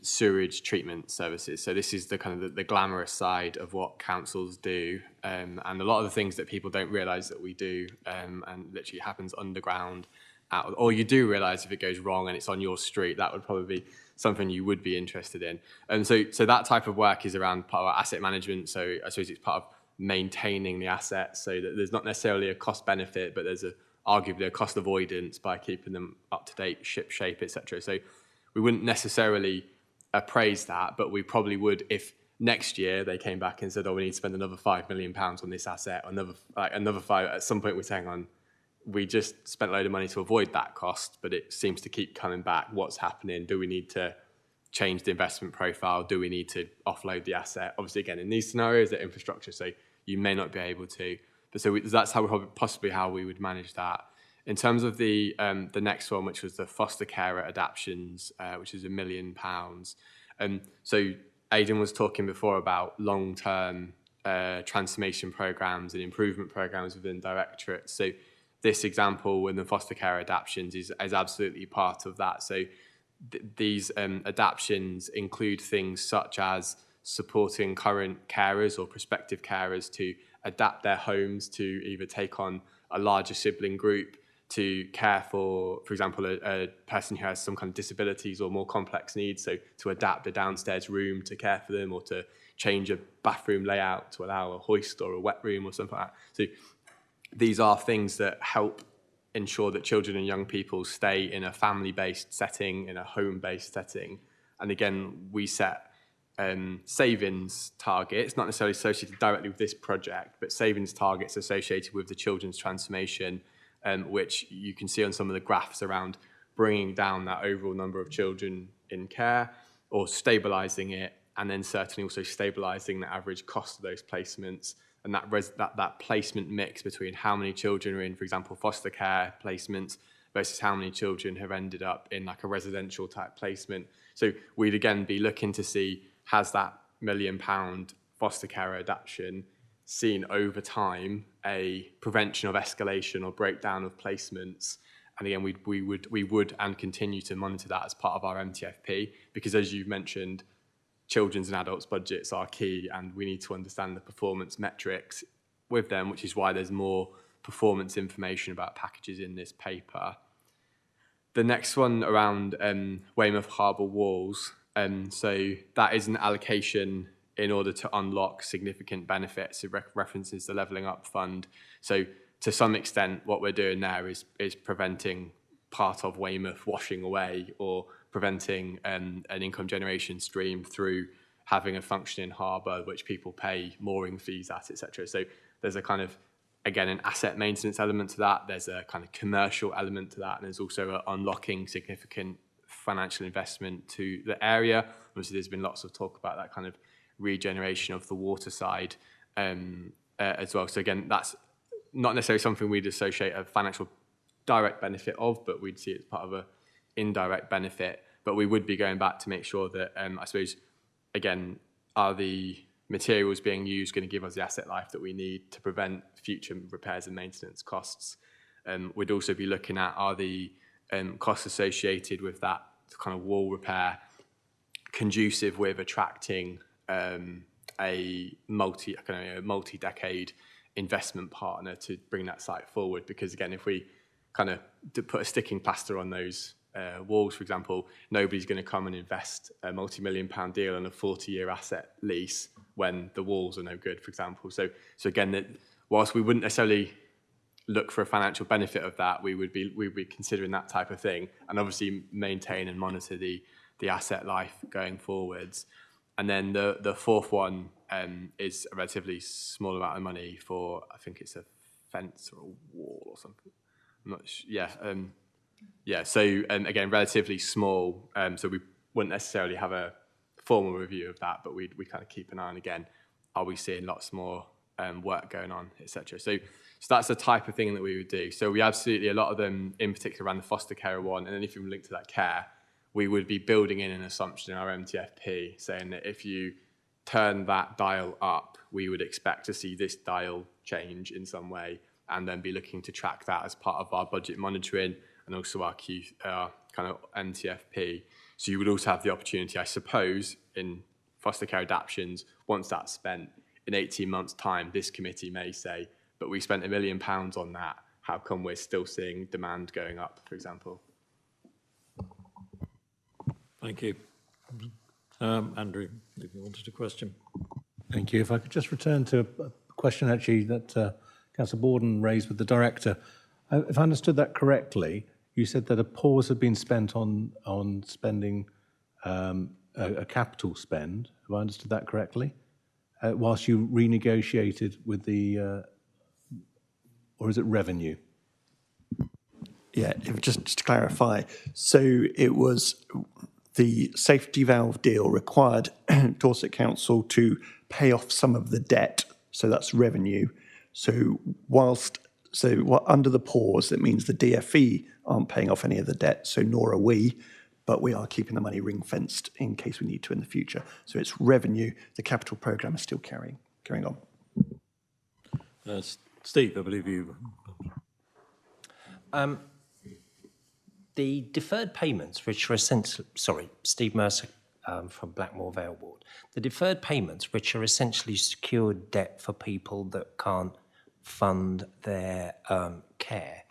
sewage treatment services. So this is the kind of the glamorous side of what councils do, and a lot of the things that people don't realise that we do, and literally happens underground out, or you do realise if it goes wrong and it's on your street, that would probably be something you would be interested in. And so that type of work is around part of our asset management. So I suppose it's part of maintaining the assets, so that there's not necessarily a cost benefit, but there's arguably a cost avoidance by keeping them up to date, ship shape, etc. So we wouldn't necessarily appraise that, but we probably would if next year they came back and said, "Oh, we need to spend another £5 million on this asset," or another five. At some point, we're saying, "On, we just spent a load of money to avoid that cost, but it seems to keep coming back. What's happening? Do we need to change the investment profile? Do we need to offload the asset?" Obviously, again, in these scenarios, they're infrastructure, so you may not be able to. But so that's possibly how we would manage that. In terms of the next one, which was the foster carer adaptions, which is £1 million. So Aidan was talking before about long-term transformation programs and improvement programs within directorates. So this example in the foster care adaptions is absolutely part of that. So these adaptions include things such as supporting current carers or prospective carers to adapt their homes to either take on a larger sibling group, to care for example, a person who has some kind of disabilities or more complex needs, so to adapt a downstairs room to care for them, or to change a bathroom layout to allow a hoist or a wet room or something like that. So these are things that help ensure that children and young people stay in a family-based setting, in a home-based setting. And again, we set savings targets, not necessarily associated directly with this project, but savings targets associated with the children's transformation, which you can see on some of the graphs around bringing down that overall number of children in care or stabilising it, and then certainly also stabilising the average cost of those placements. And that placement mix between how many children are in, for example, foster care placements versus how many children have ended up in like a residential type placement. So we'd again be looking to see, has that £1 million foster care adaptation seen over time a prevention of escalation or breakdown of placements? And again, we would and continue to monitor that as part of our MTFP, because as you've mentioned, children's and adults' budgets are key, and we need to understand the performance metrics with them, which is why there's more performance information about packages in this paper. The next one around Weymouth Harbour walls. So that is an allocation in order to unlock significant benefits. It references the Levelling Up Fund. So to some extent, what we're doing there is preventing part of Weymouth washing away, or preventing an income generation stream through having a functioning harbour which people pay mooring fees at, etc. So there's a kind of, again, an asset maintenance element to that. There's a kind of commercial element to that, and there's also unlocking significant financial investment to the area. Obviously, there's been lots of talk about that kind of regeneration of the water side as well. So again, that's not necessarily something we'd associate a financial direct benefit of, but we'd see it as part of an indirect benefit. But we would be going back to make sure that, I suppose, again, are the materials being used going to give us the asset life that we need to prevent future repairs and maintenance costs? We'd also be looking at, are the costs associated with that kind of wall repair conducive with attracting a multi-decade investment partner to bring that site forward? Because again, if we kind of put a sticking plaster on those walls, for example, nobody's going to come and invest a multi-million-pound deal on a 40-year asset lease when the walls are no good, for example. So again, whilst we wouldn't necessarily look for a financial benefit of that, we would be considering that type of thing, and obviously maintain and monitor the asset life going forwards. And then the fourth one is a relatively small amount of money for, I think it's a fence or a wall or something. I'm not sure. Yeah. So again, relatively small. So we wouldn't necessarily have a formal review of that, but we kind of keep an eye on, again, are we seeing lots more work going on, etc. So that's the type of thing that we would do. So we absolutely, a lot of them, in particular around the foster care one, and anything linked to that care, we would be building in an assumption in our MTFP saying that if you turn that dial up, we would expect to see this dial change in some way, and then be looking to track that as part of our budget monitoring and also our kind of MTFP. So you would also have the opportunity, I suppose, in foster care adaptions, once that's spent, in 18 months' time, this committee may say, but we spent £1 million on that. how come we're still seeing demand going up, for example? Thank you. Andrew, if you wanted a question. Thank you. If I could just return to a question actually that Councillor Borden raised with the director. If I understood that correctly, you said that a pause had been spent on spending a capital spend. Have I understood that correctly? Whilst you renegotiated with the, or is it revenue? Yeah, just to clarify, so it was the safety valve deal required Dorset Council to pay off some of the debt, so that's revenue. So under the pause, it means the DfE aren't paying off any of the debt, so nor are we, but we are keeping the money ring-fenced in case we need to in the future. So it's revenue. The capital programme is still carrying on. Steve, I believe you. The deferred payments, which are essentially, Steve Mercer from Blackmore Vale Ward, the deferred payments, which are essentially secured debt for people that can't fund their care.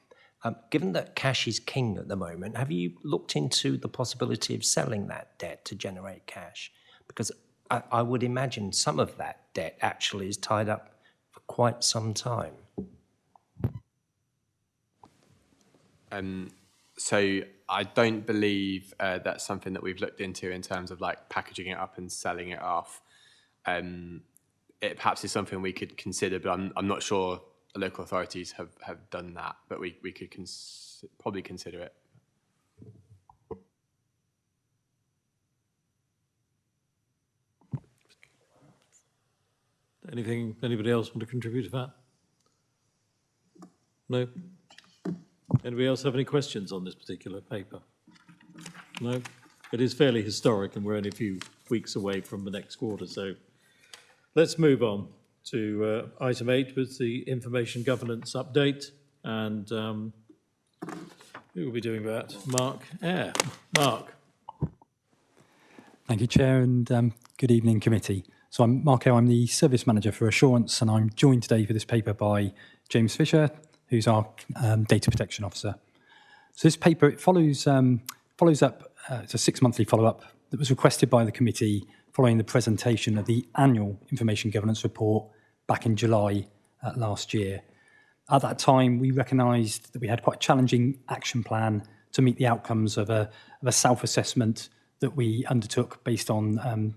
Given that cash is king at the moment, have you looked into the possibility of selling that debt to generate cash? Because I would imagine some of that debt actually is tied up for quite some time. So I don't believe that's something that we've looked into in terms of like packaging it up and selling it off. It perhaps is something we could consider, but I'm not sure local authorities have done that, but we could probably consider it. Anybody else want to contribute to that? No? Anybody else have any questions on this particular paper? No? It is fairly historic and we're only a few weeks away from the next quarter, so let's move on to item 8 with the information governance update, and who will be doing that? Mark Eyre. Mark. Thank you, Chair, and good evening, committee. So I'm Mark Eyre, I'm the Service Manager for Assurance, and I'm joined today for this paper by James Fisher, who's our Data Protection Officer. So this paper, it follows up, it's a 6-monthly follow-up that was requested by the committee following the presentation of the annual Information Governance Report back in July last year. At that time, we recognised that we had quite a challenging action plan to meet the outcomes of a self-assessment that we undertook based on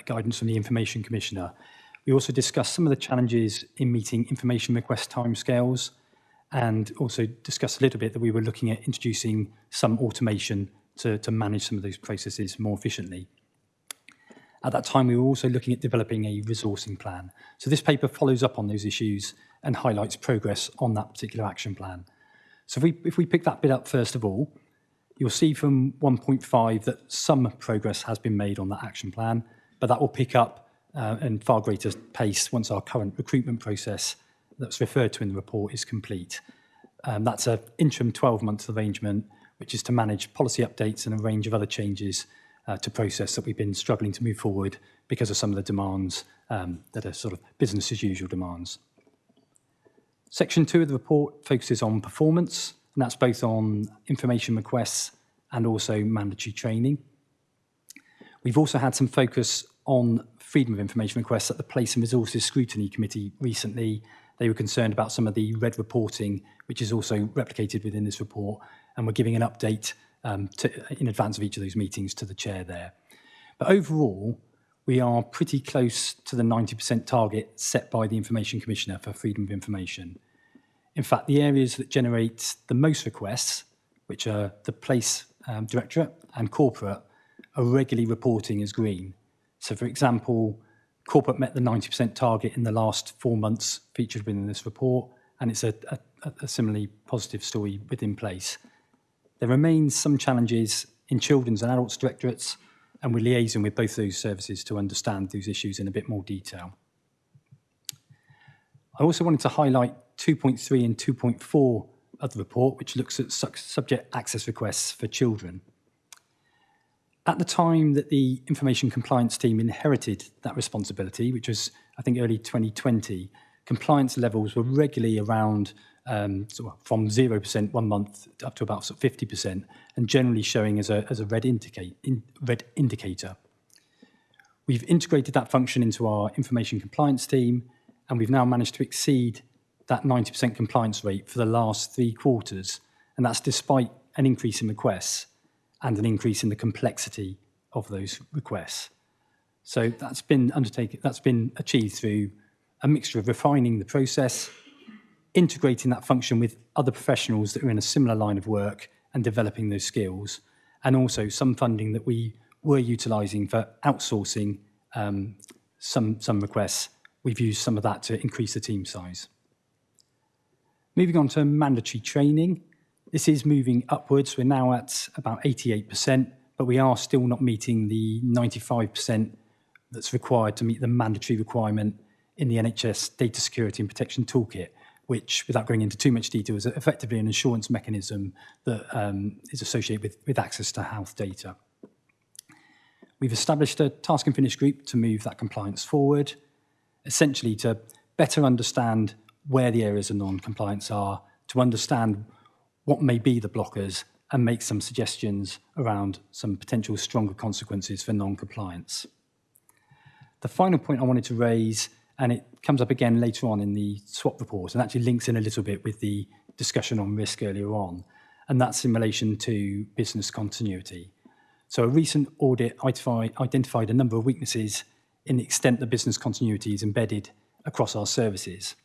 guidance from the Information Commissioner. We also discussed some of the challenges in meeting information request timescales, and also discussed a little bit that we were looking at introducing some automation to manage some of those processes more efficiently. At that time, we were also looking at developing a resourcing plan. So this paper follows up on those issues and highlights progress on that particular action plan. So if we pick that bit up first of all, you'll see from 1.5 that some progress has been made on that action plan, but that will pick up in far greater pace once our current recruitment process that's referred to in the report is complete. That's an interim 12-month arrangement, which is to manage policy updates and a range of other changes to process that we've been struggling to move forward because of some of the demands that are sort of business as usual demands. Section 2 of the report focuses on performance, and that's both on information requests and also mandatory training. We've also had some focus on freedom of information requests at the Place and Resources Scrutiny Committee recently. They were concerned about some of the red reporting, which is also replicated within this report, and we're giving an update in advance of each of those meetings to the chair there. But overall, we are pretty close to the 90% target set by the Information Commissioner for freedom of information. In fact, the areas that generate the most requests, which are the Place Directorate and Corporate, are regularly reporting as green. So, for example, Corporate met the 90% target in the last 4 months featured within this report, and it's a similarly positive story within Place. There remains some challenges in Children's and Adults Directorates, and we're liaising with both those services to understand those issues in a bit more detail. I also wanted to highlight 2.3 and 2.4 of the report, which looks at subject access requests for children. At the time that the information compliance team inherited that responsibility, which was, I think, early 2020, compliance levels were regularly around from 0% 1 month up to about 50%, and generally showing as a red indicator. We've integrated that function into our information compliance team, and we've now managed to exceed that 90% compliance rate for the last 3 quarters, and that's despite an increase in requests and an increase in the complexity of those requests. So that's been achieved through a mixture of refining the process, integrating that function with other professionals that are in a similar line of work and developing those skills, and also some funding that we were utilising for outsourcing some requests. We've used some of that to increase the team size. Moving on to mandatory training. This is moving upwards. We're now at about 88%, but we are still not meeting the 95% that's required to meet the mandatory requirement in the NHS Data Security and Protection Toolkit, which, without going into too much detail, is effectively an assurance mechanism that is associated with access to health data. We've established a task and finish group to move that compliance forward, essentially to better understand where the areas of non-compliance are, to understand what may be the blockers, and make some suggestions around some potential stronger consequences for non-compliance. The final point I wanted to raise, and it comes up again later on in the SWOT report, and actually links in a little bit with the discussion on risk earlier on, and that's in relation to business continuity. So a recent audit identified a number of weaknesses in the extent that business continuity is embedded across our services.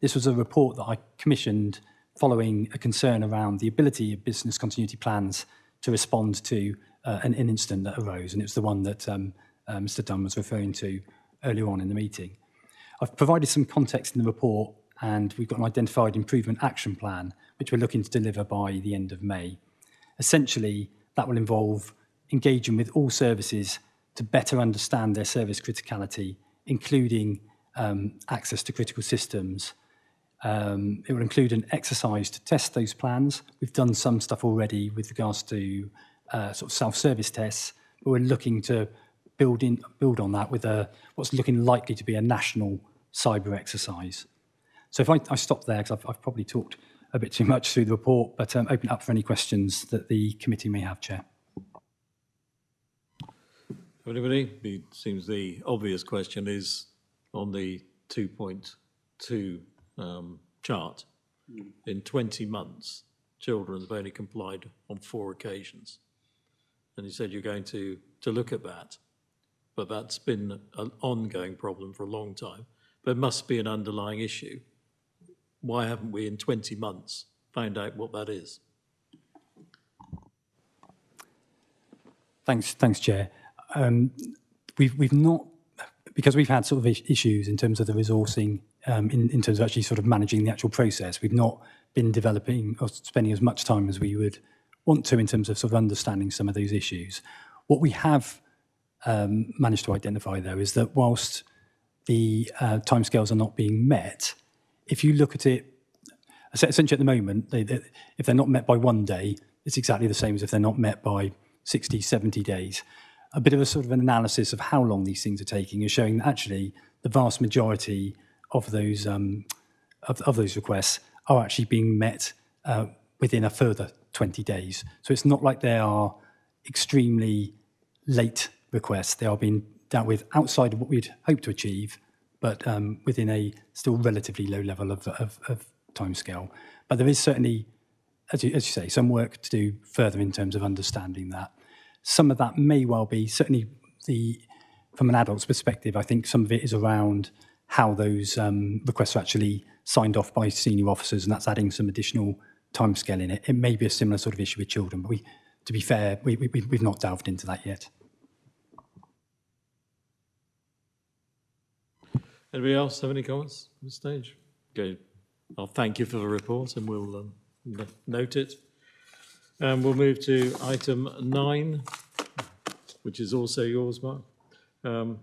This was a report that I commissioned following a concern around the ability of business continuity plans to respond to an incident that arose, and it's the one that Mr. Dunn was referring to earlier on in the meeting. I've provided some context in the report, and we've got an identified improvement action plan, which we're looking to deliver by the end of May. Essentially, that will involve engaging with all services to better understand their service criticality, including access to critical systems. It will include an exercise to test those plans. We've done some stuff already with regards to sort of self-service tests, but we're looking to build on that with what's looking likely to be a national cyber exercise. So if I stop there, because I've probably talked a bit too much through the report, but open up for any questions that the committee may have, Chair. Anybody? It seems the obvious question is on the 2.2 chart. In 20 months, children have only complied on 4 occasions. And you said you're going to look at that, but that's been an ongoing problem for a long time. There must be an underlying issue. Why haven't we in 20 months found out what that is? Thanks, Chair. We've not, because we've had sort of issues in terms of the resourcing, in terms of actually sort of managing the actual process, we've not been developing or spending as much time as we would want to in terms of sort of understanding some of those issues. What we have managed to identify, though, is that whilst the timescales are not being met, if you look at it, essentially at the moment, if they're not met by 1 day, it's exactly the same as if they're not met by 60, 70 days. A bit of a sort of an analysis of how long these things are taking is showing that actually the vast majority of those requests are actually being met within a further 20 days. So it's not like they are extremely late requests. They are being dealt with outside of what we'd hope to achieve, but within a still relatively low level of timescale. But there is certainly, as you say, some work to do further in terms of understanding that. Some of that may well be, certainly from an adult's perspective, I think some of it is around how those requests are actually signed off by senior officers, and that's adding some additional timescale in it. It may be a similar sort of issue with children, but to be fair, we've not delved into that yet. Anybody else have any comments at this stage? Okay, I'll thank you for the report and we'll note it. And we'll move to item 9, which is also yours, Mark.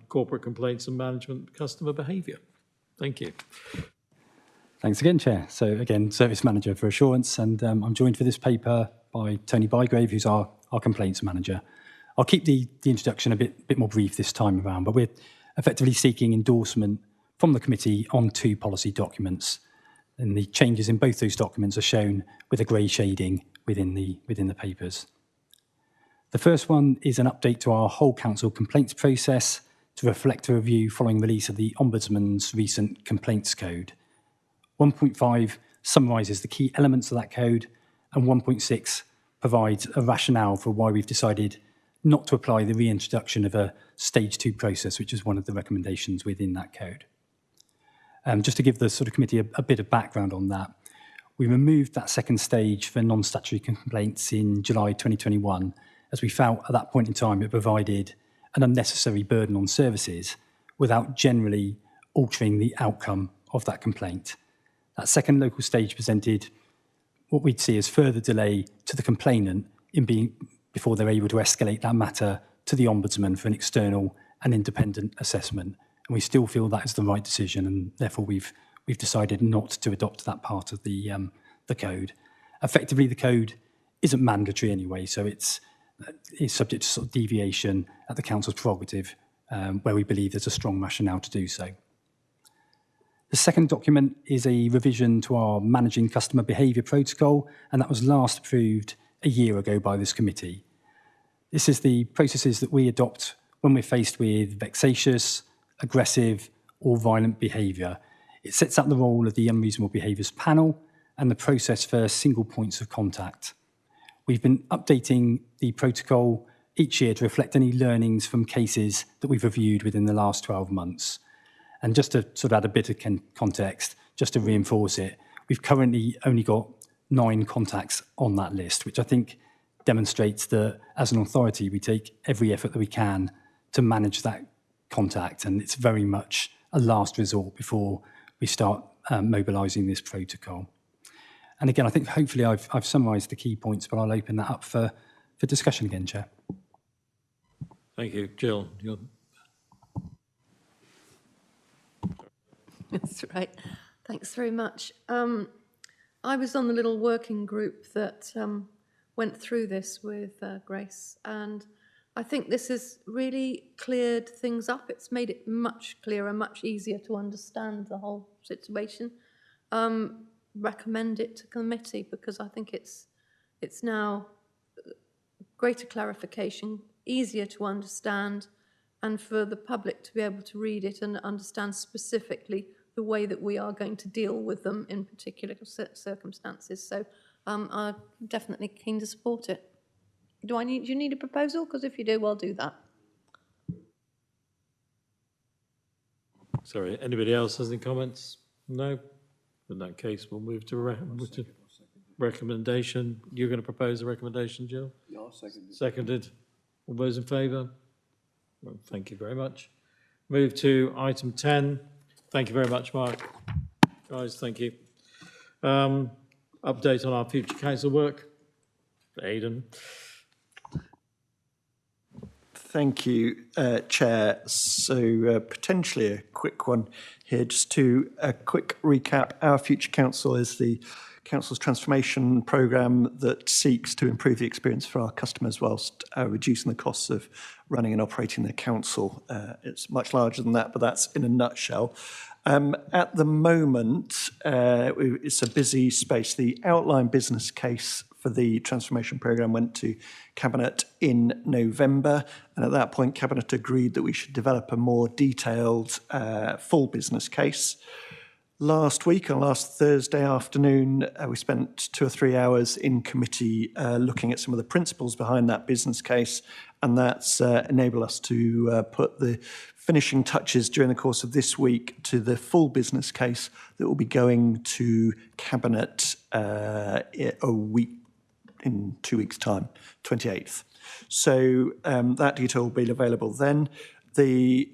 Corporate complaints and management customer behaviour. Thank you. Thanks again, Chair. So again, Service Manager for Assurance, and I'm joined for this paper by Tony Bygrave, who's our Complaints Manager. I'll keep the introduction a bit more brief this time around, but we're effectively seeking endorsement from the committee on 2 policy documents. And the changes in both those documents are shown with a grey shading within the papers. The first one is an update to our whole council complaints process to reflect a review following release of the Ombudsman's recent complaints code. 1.5 summarises the key elements of that code, and 1.6 provides a rationale for why we've decided not to apply the reintroduction of a stage 2 process, which is one of the recommendations within that code. Just to give the sort of committee a bit of background on that, we removed that second stage for non-statutory complaints in July 2021, as we felt at that point in time it provided an unnecessary burden on services without generally altering the outcome of that complaint. That second local stage presented what we'd see as further delay to the complainant before they're able to escalate that matter to the Ombudsman for an external and independent assessment. And we still feel that is the right decision, and therefore we've decided not to adopt that part of the code. Effectively, the code isn't mandatory anyway, so it's subject to sort of deviation at the council's prerogative, where we believe there's a strong rationale to do so. The second document is a revision to our Managing Customer Behaviour Protocol, and that was last approved a year ago by this committee. This is the processes that we adopt when we're faced with vexatious, aggressive, or violent behaviour. It sets out the role of the Unreasonable Behaviours Panel and the process for single points of contact. We've been updating the protocol each year to reflect any learnings from cases that we've reviewed within the last 12 months. And just to sort of add a bit of context, just to reinforce it, we've currently only got 9 contacts on that list, which I think demonstrates that as an authority, we take every effort that we can to manage that contact. And it's very much a last resort before we start mobilising this protocol. And again, I think hopefully I've summarised the key points, but I'll open that up for discussion again, Chair. Thank you. Jill, That's right. Thanks very much. I was on the little working group that went through this with Grace, and I think this has really cleared things up. It's made it much clearer, much easier to understand the whole situation. Recommend it to committee because I think it's now greater clarification, easier to understand, and for the public to be able to read it and understand specifically the way that we are going to deal with them in particular circumstances. So I'm definitely keen to support it. Do you need a proposal? Because if you do, I'll do that. sorry, anybody else has any comments? No? In that case, we'll move to recommendation. You're going to propose a recommendation, Jill? Yeah, I'll second it. Seconded. All those in favour? Well, thank you very much. Move to item 10. Thank you very much, Mark. Guys, thank you. Update on our future council work. Aidan. Thank you, Chair. So potentially a quick one here, just to a quick recap. Our Future Council is the Council's transformation programme that seeks to improve the experience for our customers whilst reducing the costs of running and operating the council. It's much larger than that, but that's in a nutshell. At the moment, it's a busy space. The outline business case for the transformation programme went to Cabinet in November, and at that point Cabinet agreed that we should develop a more detailed full business case. Last week, on last Thursday afternoon, we spent 2 or 3 hours in committee looking at some of the principles behind that business case, and that's enabled us to put the finishing touches during the course of this week to the full business case that will be going to Cabinet a week in 2 weeks' time, 28th. So that detail will be available then. The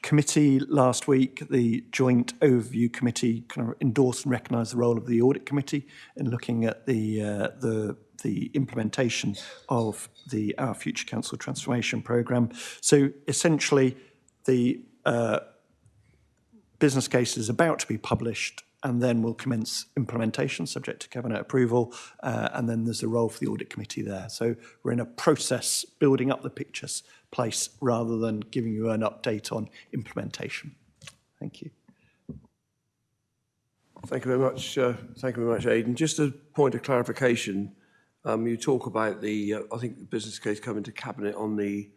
committee last week, the joint overview committee, kind of endorsed and recognised the role of the audit committee in looking at the implementation of our Future Council transformation programme. So essentially, the business case is about to be published, and then we'll commence implementation subject to Cabinet approval, and then there's a role for the audit committee there. So we're in a process building up the pictures place rather than giving you an update on implementation. Thank you. Thank you very much. Thank you very much, Aidan. Just a point of clarification. You talk about the, I think the business case coming to Cabinet on the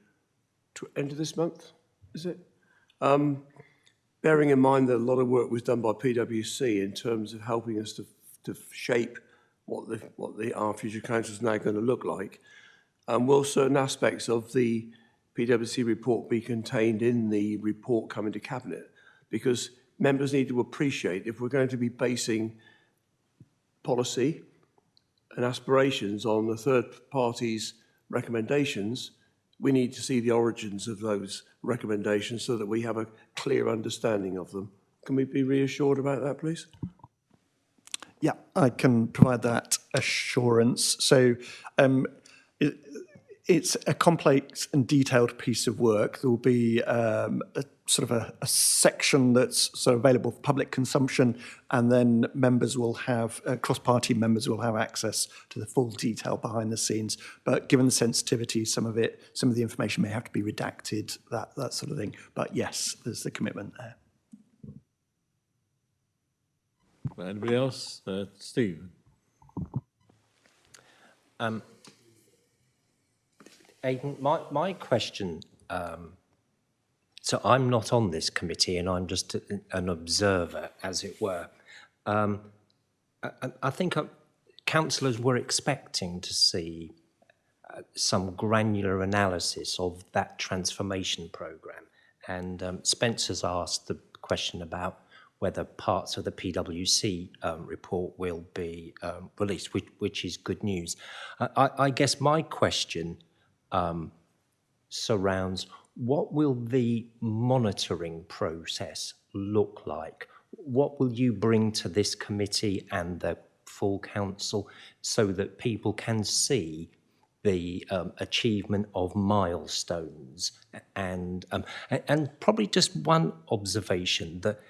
end of this month, is it? Bearing in mind that a lot of work was done by PwC in terms of helping us to shape what our future council is now going to look like, will certain aspects of the PwC report be contained in the report coming to Cabinet? Because members need to appreciate if we're going to be basing policy and aspirations on the third party's recommendations, we need to see the origins of those recommendations so that we have a clear understanding of them. Can we be reassured about that, please? Yeah, I can provide that assurance. So it's a complex and detailed piece of work. There will be a section that's sort of available for public consumption, and then members will have, cross-party members will have access to the full detail behind the scenes. But given the sensitivity, some of the information may have to be redacted, that sort of thing. But yes, there's the commitment there. Anybody else? Steve? Aidan, my question, so I'm not on this committee and I'm just an observer, as it were. I think councillors were expecting to see some granular analysis of that transformation programme. And Spencer's asked the question about whether parts of the PwC report will be released, which is good news. I guess my question surrounds what will the monitoring process look like? What will you bring to this committee and the full council so that people can see the achievement of milestones? And probably just one observation that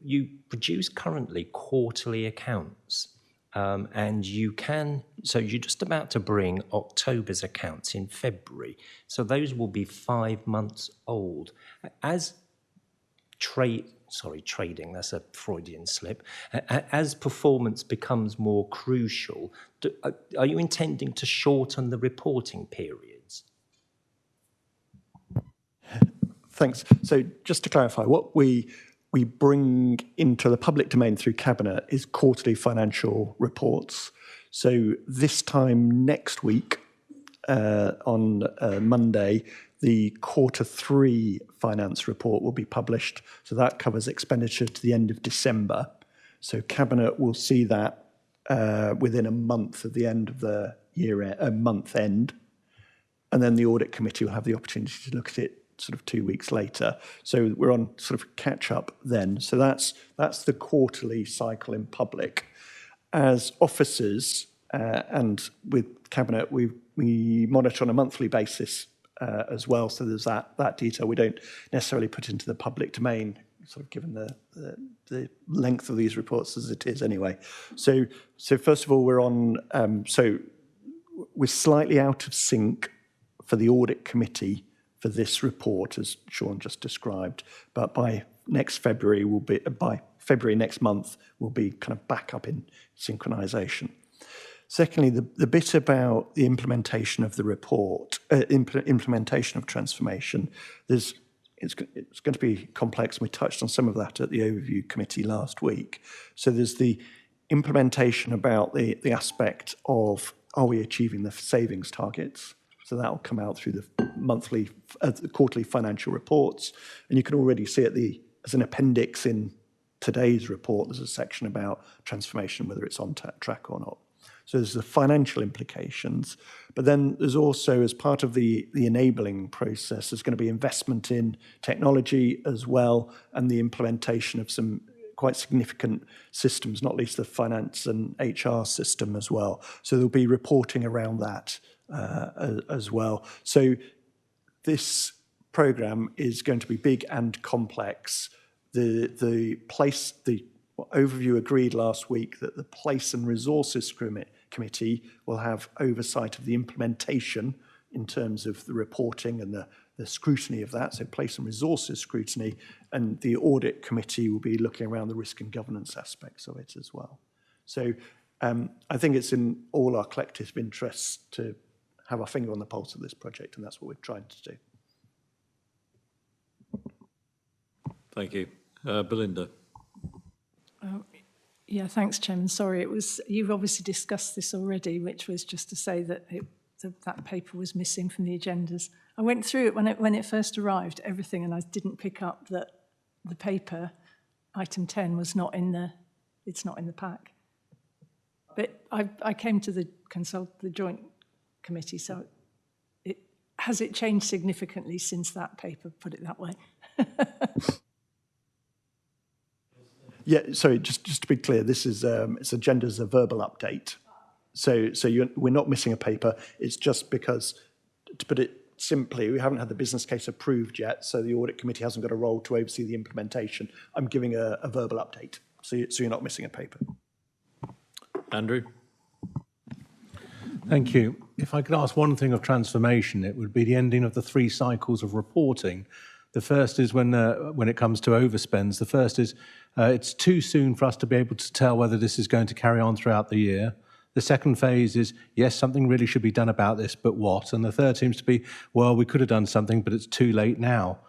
you produce currently quarterly accounts. And so you're just about to bring October's accounts in February. So those will be 5 months old. As trading, that's a Freudian slip. As performance becomes more crucial, are you intending to shorten the reporting periods? Thanks. So just to clarify, what we bring into the public domain through Cabinet is quarterly financial reports. So this time next week, on Monday, the Q3 finance report will be published. So that covers expenditure to the end of December. So Cabinet will see that within a month of the end of the year, month end. And then the Audit Committee will have the opportunity to look at it sort of 2 weeks later. So we're on sort of catch up then. So that's the quarterly cycle in public. As officers and with Cabinet, we monitor on a monthly basis as well. So there's that detail we don't necessarily put into the public domain, sort of given the length of these reports as it is anyway. So first of all, we're slightly out of sync for the Audit Committee for this report, as Sean just described, but by February next month, we'll be kind of back up in synchronization. Secondly, the bit about the implementation of the report, implementation of transformation, it's going to be complex. We touched on some of that at the overview committee last week. So there's the implementation about the aspect of, are we achieving the savings targets? So that will come out through the quarterly financial reports. And you can already see it as an appendix in today's report. There's a section about transformation, whether it's on track or not. So there's the financial implications. But then there's also, as part of the enabling process, there's going to be investment in technology as well, and the implementation of some quite significant systems, not least the finance and HR system as well. So there'll be reporting around that as well. So this programme is going to be big and complex. The overview agreed last week that the Place and Resources Committee will have oversight of the implementation in terms of the reporting and the scrutiny of that, so place and resources scrutiny, and the audit committee will be looking around the risk and governance aspects of it as well. So I think it's in all our collective interests to have our finger on the pulse of this project, and that's what we're trying to do. Thank you. Belinda. Yeah, thanks, Chairman. Sorry, you've obviously discussed this already, which was just to say that that paper was missing from the agendas. I went through it when it first arrived, everything, and I didn't pick up that the paper, item 10, was not in the pack. But I came to the joint committee, so has it changed significantly since that paper, put it that way? Yeah, sorry, just to be clear, this is it's agenda as a verbal update. So we're not missing a paper. It's just because, to put it simply, we haven't had the business case approved yet, so the audit committee hasn't got a role to oversee the implementation. I'm giving a verbal update, so you're not missing a paper. Andrew. Thank you. If I could ask one thing of transformation, it would be the ending of the 3 cycles of reporting. The first is when it comes to overspends. The first is it's too soon for us to be able to tell whether this is going to carry on throughout the year. The second phase is, yes, something really should be done about this, but what? And the third seems to be, well, we could have done something, but it's too late now.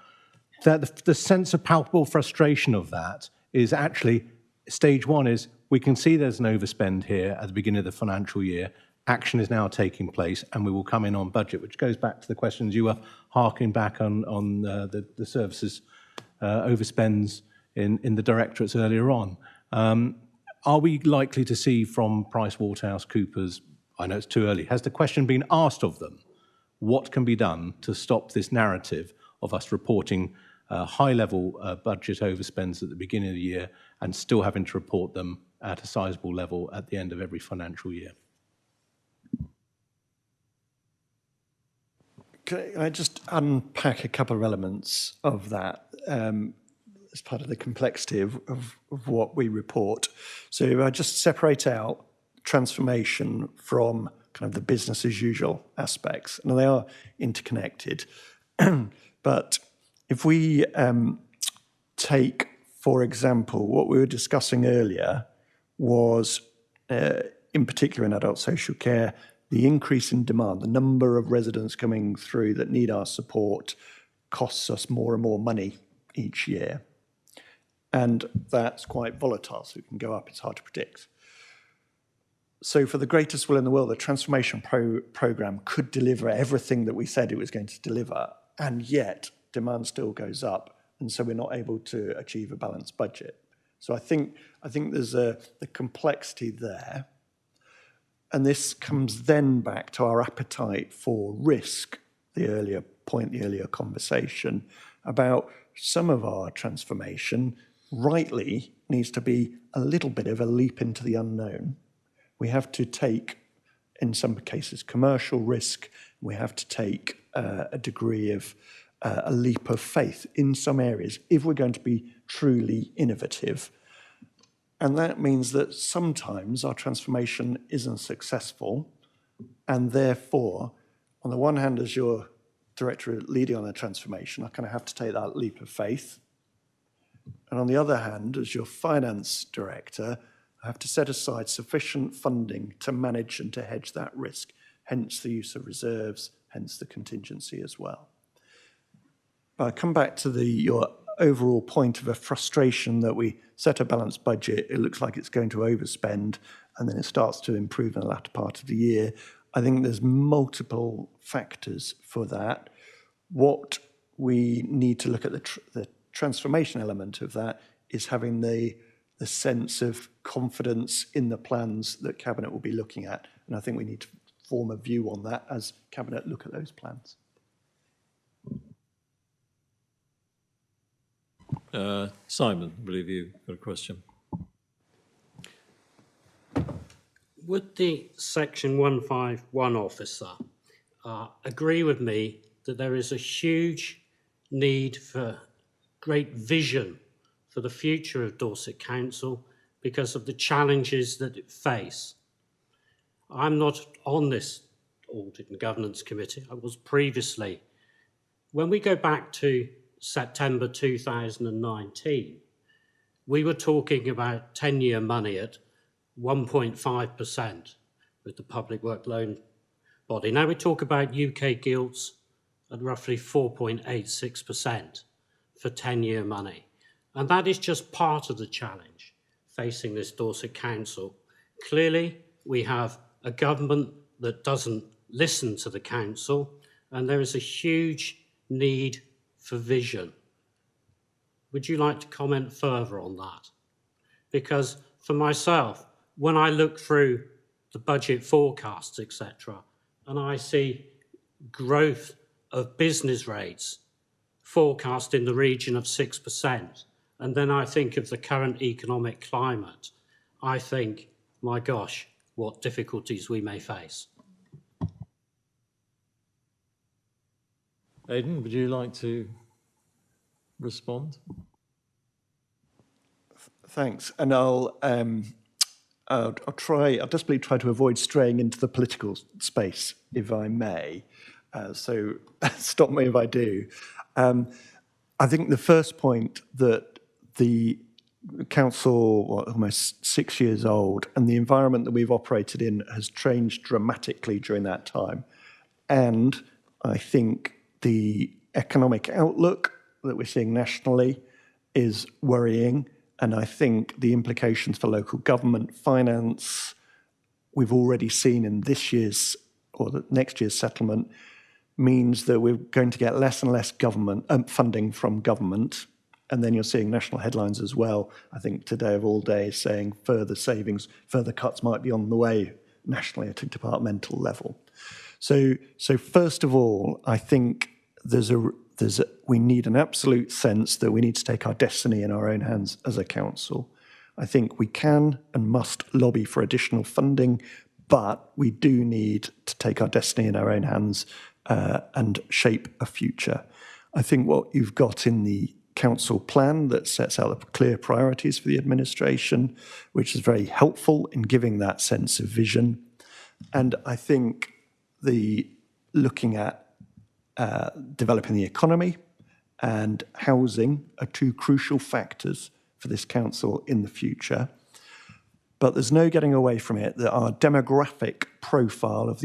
The sense of palpable frustration of that is actually, stage 1 is, we can see there's an overspend here at the beginning of the financial year. Action is now taking place, and we will come in on budget, which goes back to the questions you were harking back on the services overspends in the directorates earlier on. Are we likely to see from PricewaterhouseCoopers, I know it's too early, has the question been asked of them, what can be done to stop this narrative of us reporting high-level budget overspends at the beginning of the year and still having to report them at a sizable level at the end of every financial year? Can I just unpack a couple of elements of that as part of the complexity of what we report? So I just separate out transformation from kind of the business as usual aspects. Now, they are interconnected. But if we take, for example, what we were discussing earlier was, in particular in adult social care, the increase in demand, the number of residents coming through that need our support costs us more and more money each year. And that's quite volatile, so it can go up, it's hard to predict. So for the greatest will in the world, the transformation programme could deliver everything that we said it was going to deliver, and yet demand still goes up, and so we're not able to achieve a balanced budget. So I think there's the complexity there. And this comes then back to our appetite for risk, the earlier conversation about some of our transformation rightly needs to be a little bit of a leap into the unknown. We have to take, in some cases, commercial risk. We have to take a degree of a leap of faith in some areas if we're going to be truly innovative. And that means that sometimes our transformation isn't successful. And therefore, on the one hand, as your director leading on a transformation, I kind of have to take that leap of faith. And on the other hand, as your finance director, I have to set aside sufficient funding to manage and to hedge that risk, hence the use of reserves, hence the contingency as well. But I come back to your overall point of a frustration that we set a balanced budget, it looks like it's going to overspend, and then it starts to improve in the latter part of the year. I think there's multiple factors for that. What we need to look at the transformation element of that is having the sense of confidence in the plans that Cabinet will be looking at. And I think we need to form a view on that as Cabinet look at those plans. Simon, I believe you've got a question. Would the Section 151 officer agree with me that there is a huge need for great vision for the future of Dorset Council because of the challenges that it face? I'm not on this Audit and Governance Committee. I was previously. when we go back to September 2019, we were talking about 10-year money at 1.5% with the Public Work Loan Body. Now we talk about UK gilts at roughly 4.86% for 10-year money. And that is just part of the challenge facing this Dorset Council. Clearly, we have a government that doesn't listen to the council, and there is a huge need for vision. Would you like to comment further on that? Because for myself, when I look through the budget forecasts, etc., and I see growth of business rates forecast in the region of 6%, and then I think of the current economic climate, I think, my gosh, what difficulties we may face. Aidan, would you like to respond? Thanks, and I'll desperately try to avoid straying into the political space, if I may. So stop me if I do. I think the first point that the council, almost 6 years old, and the environment that we've operated in has changed dramatically during that time. And I think the economic outlook that we're seeing nationally is worrying. And I think the implications for local government finance, we've already seen in this year's or the next year's settlement, means that we're going to get less and less government funding from government. And then you're seeing national headlines as well, I think today of all days, saying further savings, further cuts might be on the way nationally at a departmental level. So first of all, I think we need an absolute sense that we need to take our destiny in our own hands as a council. I think we can and must lobby for additional funding, but we do need to take our destiny in our own hands and shape a future. I think what you've got in the council plan that sets out the clear priorities for the administration, which is very helpful in giving that sense of vision. And I think looking at developing the economy and housing are two crucial factors for this council in the future. But there's no getting away from it that our demographic profile of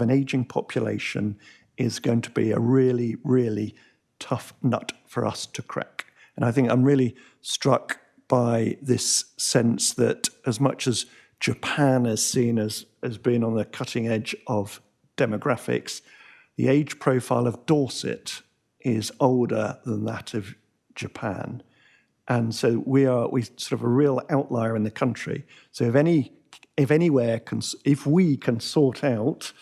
an aging population is going to be a really, really tough nut for us to crack. And I think I'm really struck by this sense that as much as Japan is seen as being on the cutting edge of demographics, the age profile of Dorset is older than that of Japan. And so we sort of a real outlier in the country. So if we can sort out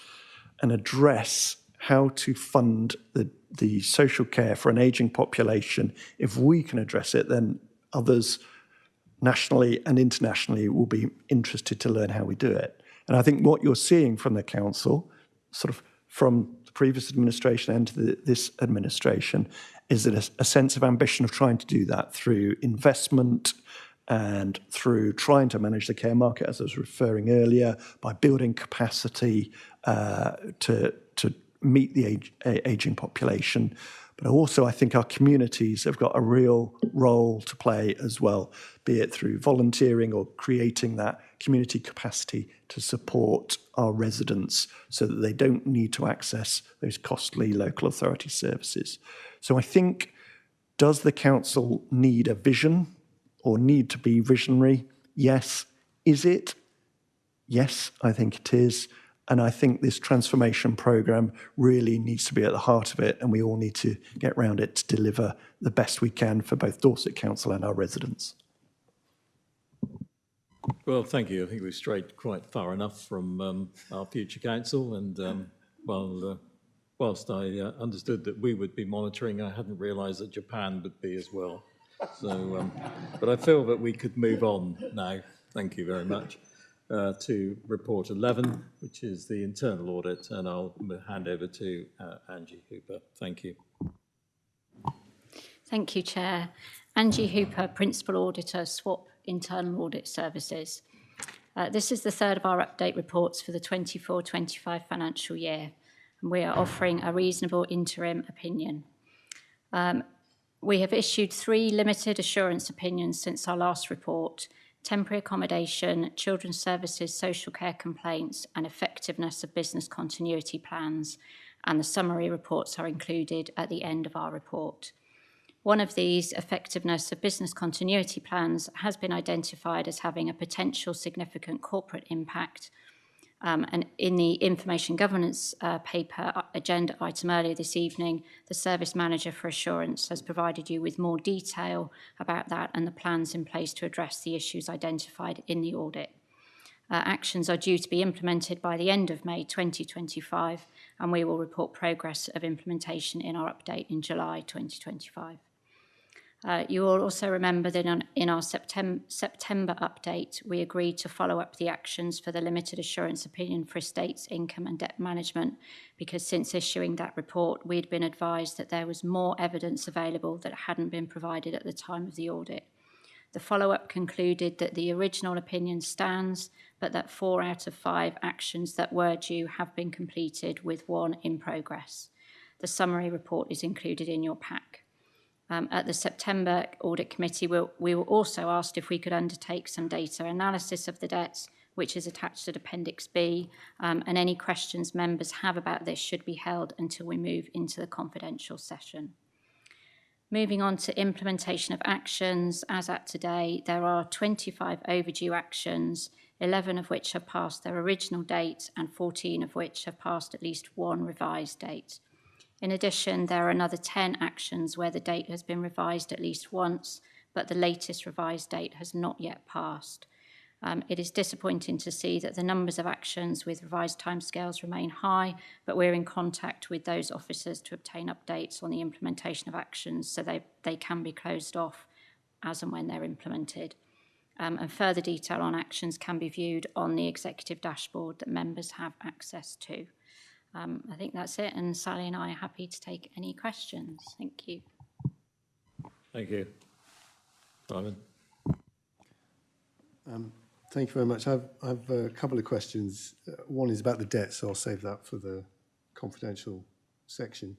and address how to fund the social care for an aging population, if we can address it, then others nationally and internationally will be interested to learn how we do it. And I think what you're seeing from the council, sort of from the previous administration and to this administration, is that a sense of ambition of trying to do that through investment and through trying to manage the care market, as I was referring earlier, by building capacity to meet the aging population. But also, I think our communities have got a real role to play as well, be it through volunteering or creating that community capacity to support our residents so that they don't need to access those costly local authority services. So I think, does the council need a vision or need to be visionary? Yes. Is it? Yes, I think it is. And I think this transformation programme really needs to be at the heart of it, and we all need to get round it to deliver the best we can for both Dorset Council and our residents. Well, thank you. I think we've strayed quite far enough from our future council, and whilst I understood that we would be monitoring, I hadn't realised that Japan would be as well. So, but I feel that we could move on now. Thank you very much. To report 11, which is the internal audit, and I'll hand over to Angie Hooper. Thank you. Thank you, Chair. Angie Hooper, Principal Auditor, SWAP Internal Audit Services. This is the third of our update reports for the 24-25 financial year, and we are offering a reasonable interim opinion. We have issued 3 limited assurance opinions since our last report: temporary accommodation, children's services, social care complaints, and effectiveness of business continuity plans, and the summary reports are included at the end of our report. One of these, effectiveness of business continuity plans, has been identified as having a potential significant corporate impact. And in the information governance paper agenda item earlier this evening, the Service Manager for Assurance has provided you with more detail about that and the plans in place to address the issues identified in the audit. Actions are due to be implemented by the end of May 2025, and we will report progress of implementation in our update in July 2025. You will also remember that in our September update, we agreed to follow up the actions for the limited assurance opinion for estates, income and debt management, because since issuing that report, we'd been advised that there was more evidence available that hadn't been provided at the time of the audit. The follow-up concluded that the original opinion stands, but that 4 out of 5 actions that were due have been completed, with 1 in progress. The summary report is included in your pack. At the September Audit Committee, we were also asked if we could undertake some data analysis of the debts, which is attached at Appendix B, and any questions members have about this should be held until we move into the confidential session. Moving on to implementation of actions, as at today, there are 25 overdue actions, 11 of which have passed their original date and 14 of which have passed at least 1 revised date. In addition, there are another 10 actions where the date has been revised at least once, but the latest revised date has not yet passed. It is disappointing to see that the numbers of actions with revised timescales remain high, but we're in contact with those officers to obtain updates on the implementation of actions so they can be closed off as and when they're implemented. And further detail on actions can be viewed on the executive dashboard that members have access to. I think that's it, and Sally and I are happy to take any questions. Thank you. Thank you. Simon? Thank you very much. I've a couple of questions. One is about the debt, so I'll save that for the confidential section.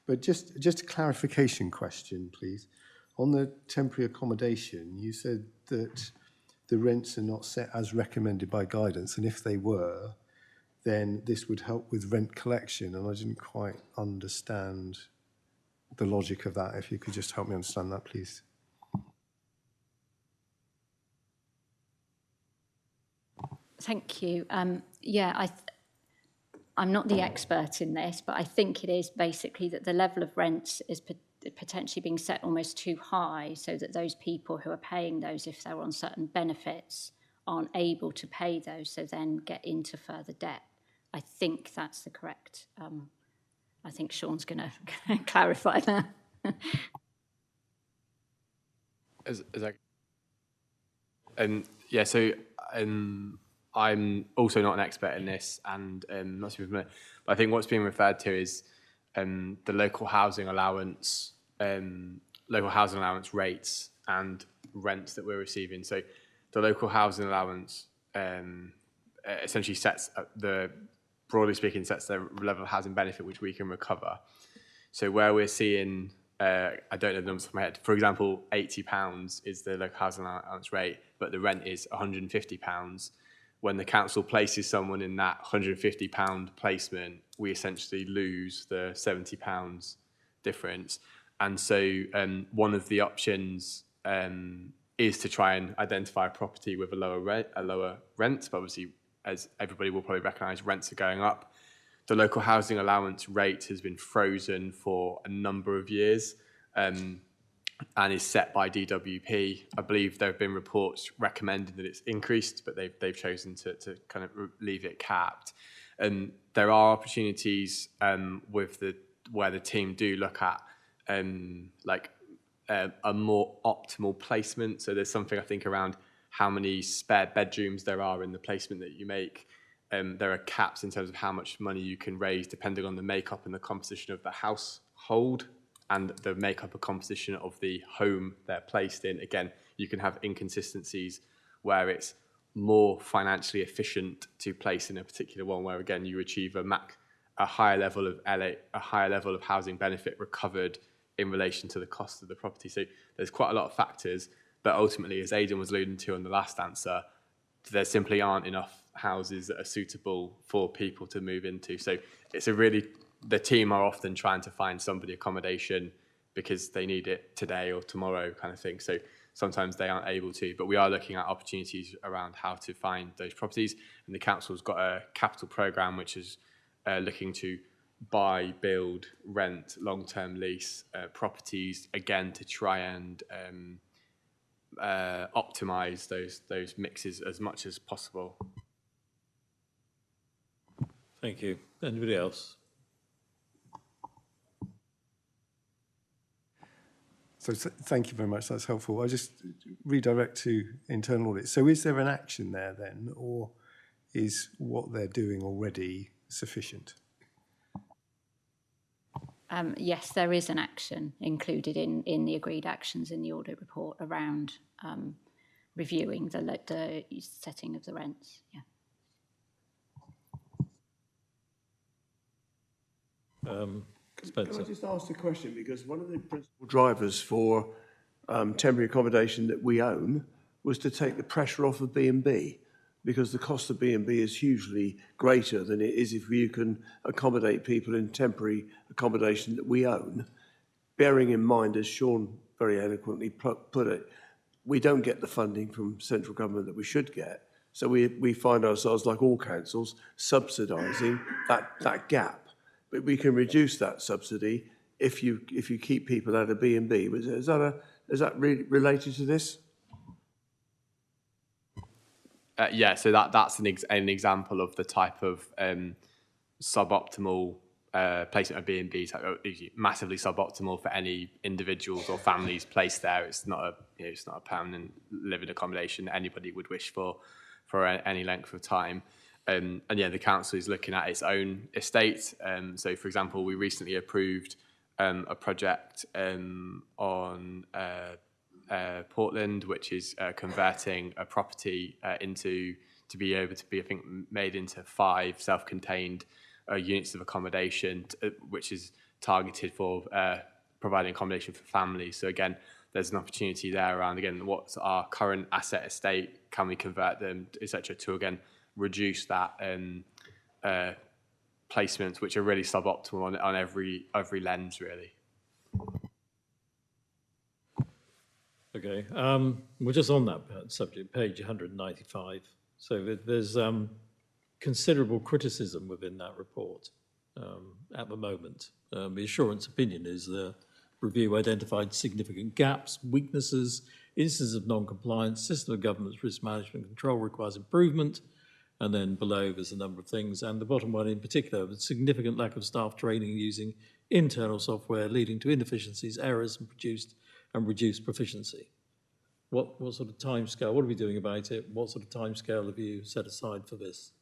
But just a clarification question, please. On the temporary accommodation, you said that the rents are not set as recommended by guidance, and if they were, then this would help with rent collection, and I didn't quite understand the logic of that. If you could just help me understand that, please. Thank you. Yeah, I'm not the expert in this, but I think it is basically that the level of rents is potentially being set almost too high, so that those people who are paying those, if they're on certain benefits, aren't able to pay those, so then get into further debt. I think that's the correct. I think Sean's going to clarify that. Yeah, so I'm also not an expert in this, and not super familiar. But I think what's being referred to is the local housing allowance rates and rents that we're receiving. So the local housing allowance essentially broadly speaking, sets the level of housing benefit which we can recover. So where we're seeing, I don't know the numbers off my head, for example, £80 is the local housing allowance rate, but the rent is £150. When the council places someone in that £150 placement, we essentially lose the £70 difference. And so one of the options is to try and identify a property with a lower rent, but obviously, as everybody will probably recognise, rents are going up. The local housing allowance rate has been frozen for a number of years and is set by DWP. I believe there have been reports recommending that it's increased, but they've chosen to kind of leave it capped. And there are opportunities where the team do look at a more optimal placement. So there's something I think around how many spare bedrooms there are in the placement that you make. There are caps in terms of how much money you can raise depending on the makeup and the composition of the household and the makeup and composition of the home they're placed in. Again, you can have inconsistencies where it's more financially efficient to place in a particular one, where again you achieve a higher level of housing benefit recovered in relation to the cost of the property. So there's quite a lot of factors, but ultimately, as Aidan was alluding to in the last answer, there simply aren't enough houses that are suitable for people to move into. So it's the team are often trying to find somebody accommodation because they need it today or tomorrow kind of thing. So sometimes they aren't able to, but we are looking at opportunities around how to find those properties. And the council's got a capital programme which is looking to buy, build, rent, long-term lease properties, again, to try and optimise those mixes as much as possible. Thank you. Anybody else? So thank you very much. That's helpful. I just redirect to internal audit. So is there an action there then, or is what they're doing already sufficient? Yes, there is an action included in the agreed actions in the audit report around reviewing the setting of the rents. Yeah. Can I just ask a question? Because one of the principal drivers for temporary accommodation that we own was to take the pressure off of B&B, because the cost of B&B is hugely greater than it is if you can accommodate people in temporary accommodation that we own. Bearing in mind, as Sean very eloquently put it, we don't get the funding from central government that we should get. So we find ourselves, like all councils, subsidising that gap. But we can reduce that subsidy if you keep people out of B&B. Is that really related to this? Yeah, so that's an example of the type of suboptimal placement of B&B, massively suboptimal for any individuals or families placed there. It's not a permanent living accommodation that anybody would wish for any length of time. And yeah, the council is looking at its own estate. So, for example, we recently approved a project on Portland, which is converting a property to be able to be, I think, made into 5 self-contained units of accommodation, which is targeted for providing accommodation for families. So again, there's an opportunity there around, again, what's our current asset estate? Can we convert them, etc., to, again, reduce that placements, which are really suboptimal on every lens, really. Okay, we're just on that subject, page 195. So there's considerable criticism within that report at the moment. The assurance opinion is the review identified significant gaps, weaknesses, instances of non-compliance, system of government's risk management control requires improvement, and then below there's a number of things, and the bottom one in particular, the significant lack of staff training using internal software leading to inefficiencies, errors, and reduced proficiency. What sort of timescale, what are we doing about it? What sort of timescale have you set aside for this?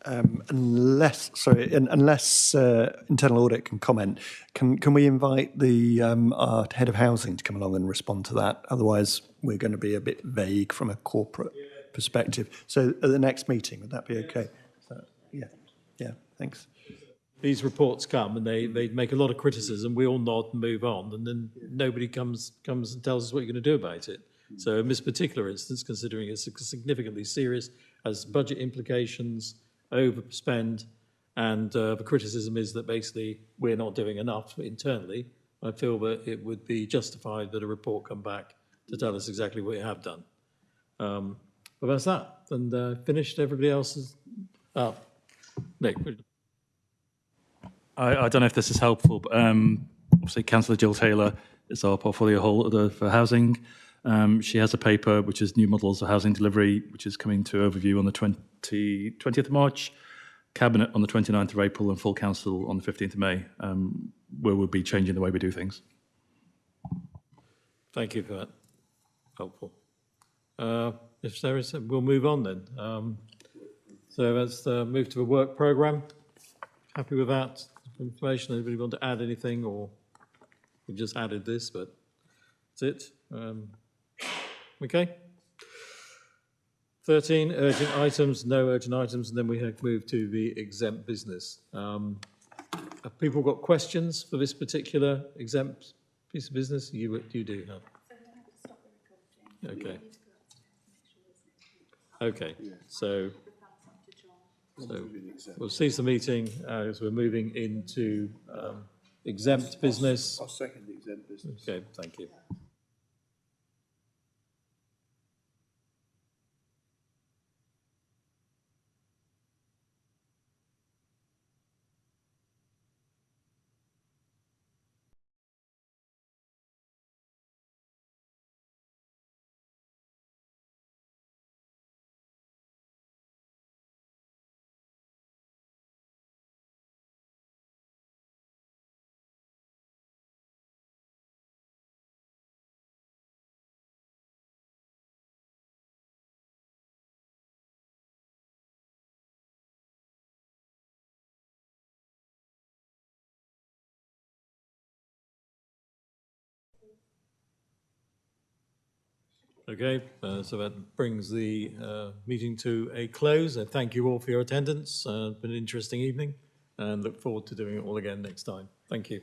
Unless internal audit can comment, can we invite the our head of housing to come along and respond to that? Otherwise, we're going to be a bit vague from a corporate perspective. So at the next meeting, would that be okay? So, yeah, thanks. These reports come and they make a lot of criticism. We all nod and move on, and then nobody comes and tells us what you're going to do about it. So in this particular instance, considering it's significantly serious, has budget implications, overspend, and the criticism is that basically we're not doing enough internally, I feel that it would be justified that a report come back to tell us exactly what you have done. But that's that. And finished. Everybody else is up. Nick. I don't know if this is helpful, but obviously Councillor Jill Taylor is our portfolio holder for housing. She has a paper which is New Models of Housing Delivery, which is coming to overview on the 20th of March, Cabinet on the 29th of April, and full council on the 15th of May, where we'll be changing the way we do things. Thank you for that. Helpful. If there is, we'll move on then. So let's move to a work programme. Happy with that information? Anybody want to add anything, or we've just added this, but that's it. Okay. 13, urgent items, no urgent items, and then we have moved to the exempt business. Have people got questions for this particular exempt piece of business? You do, huh? Okay. Okay, so we'll cease the meeting as we're moving into exempt business. I'll second the exempt business. Okay, thank you. Okay, so that brings the meeting to a close. I thank you all for your attendance. It's been an interesting evening and look forward to doing it all again next time. Thank you.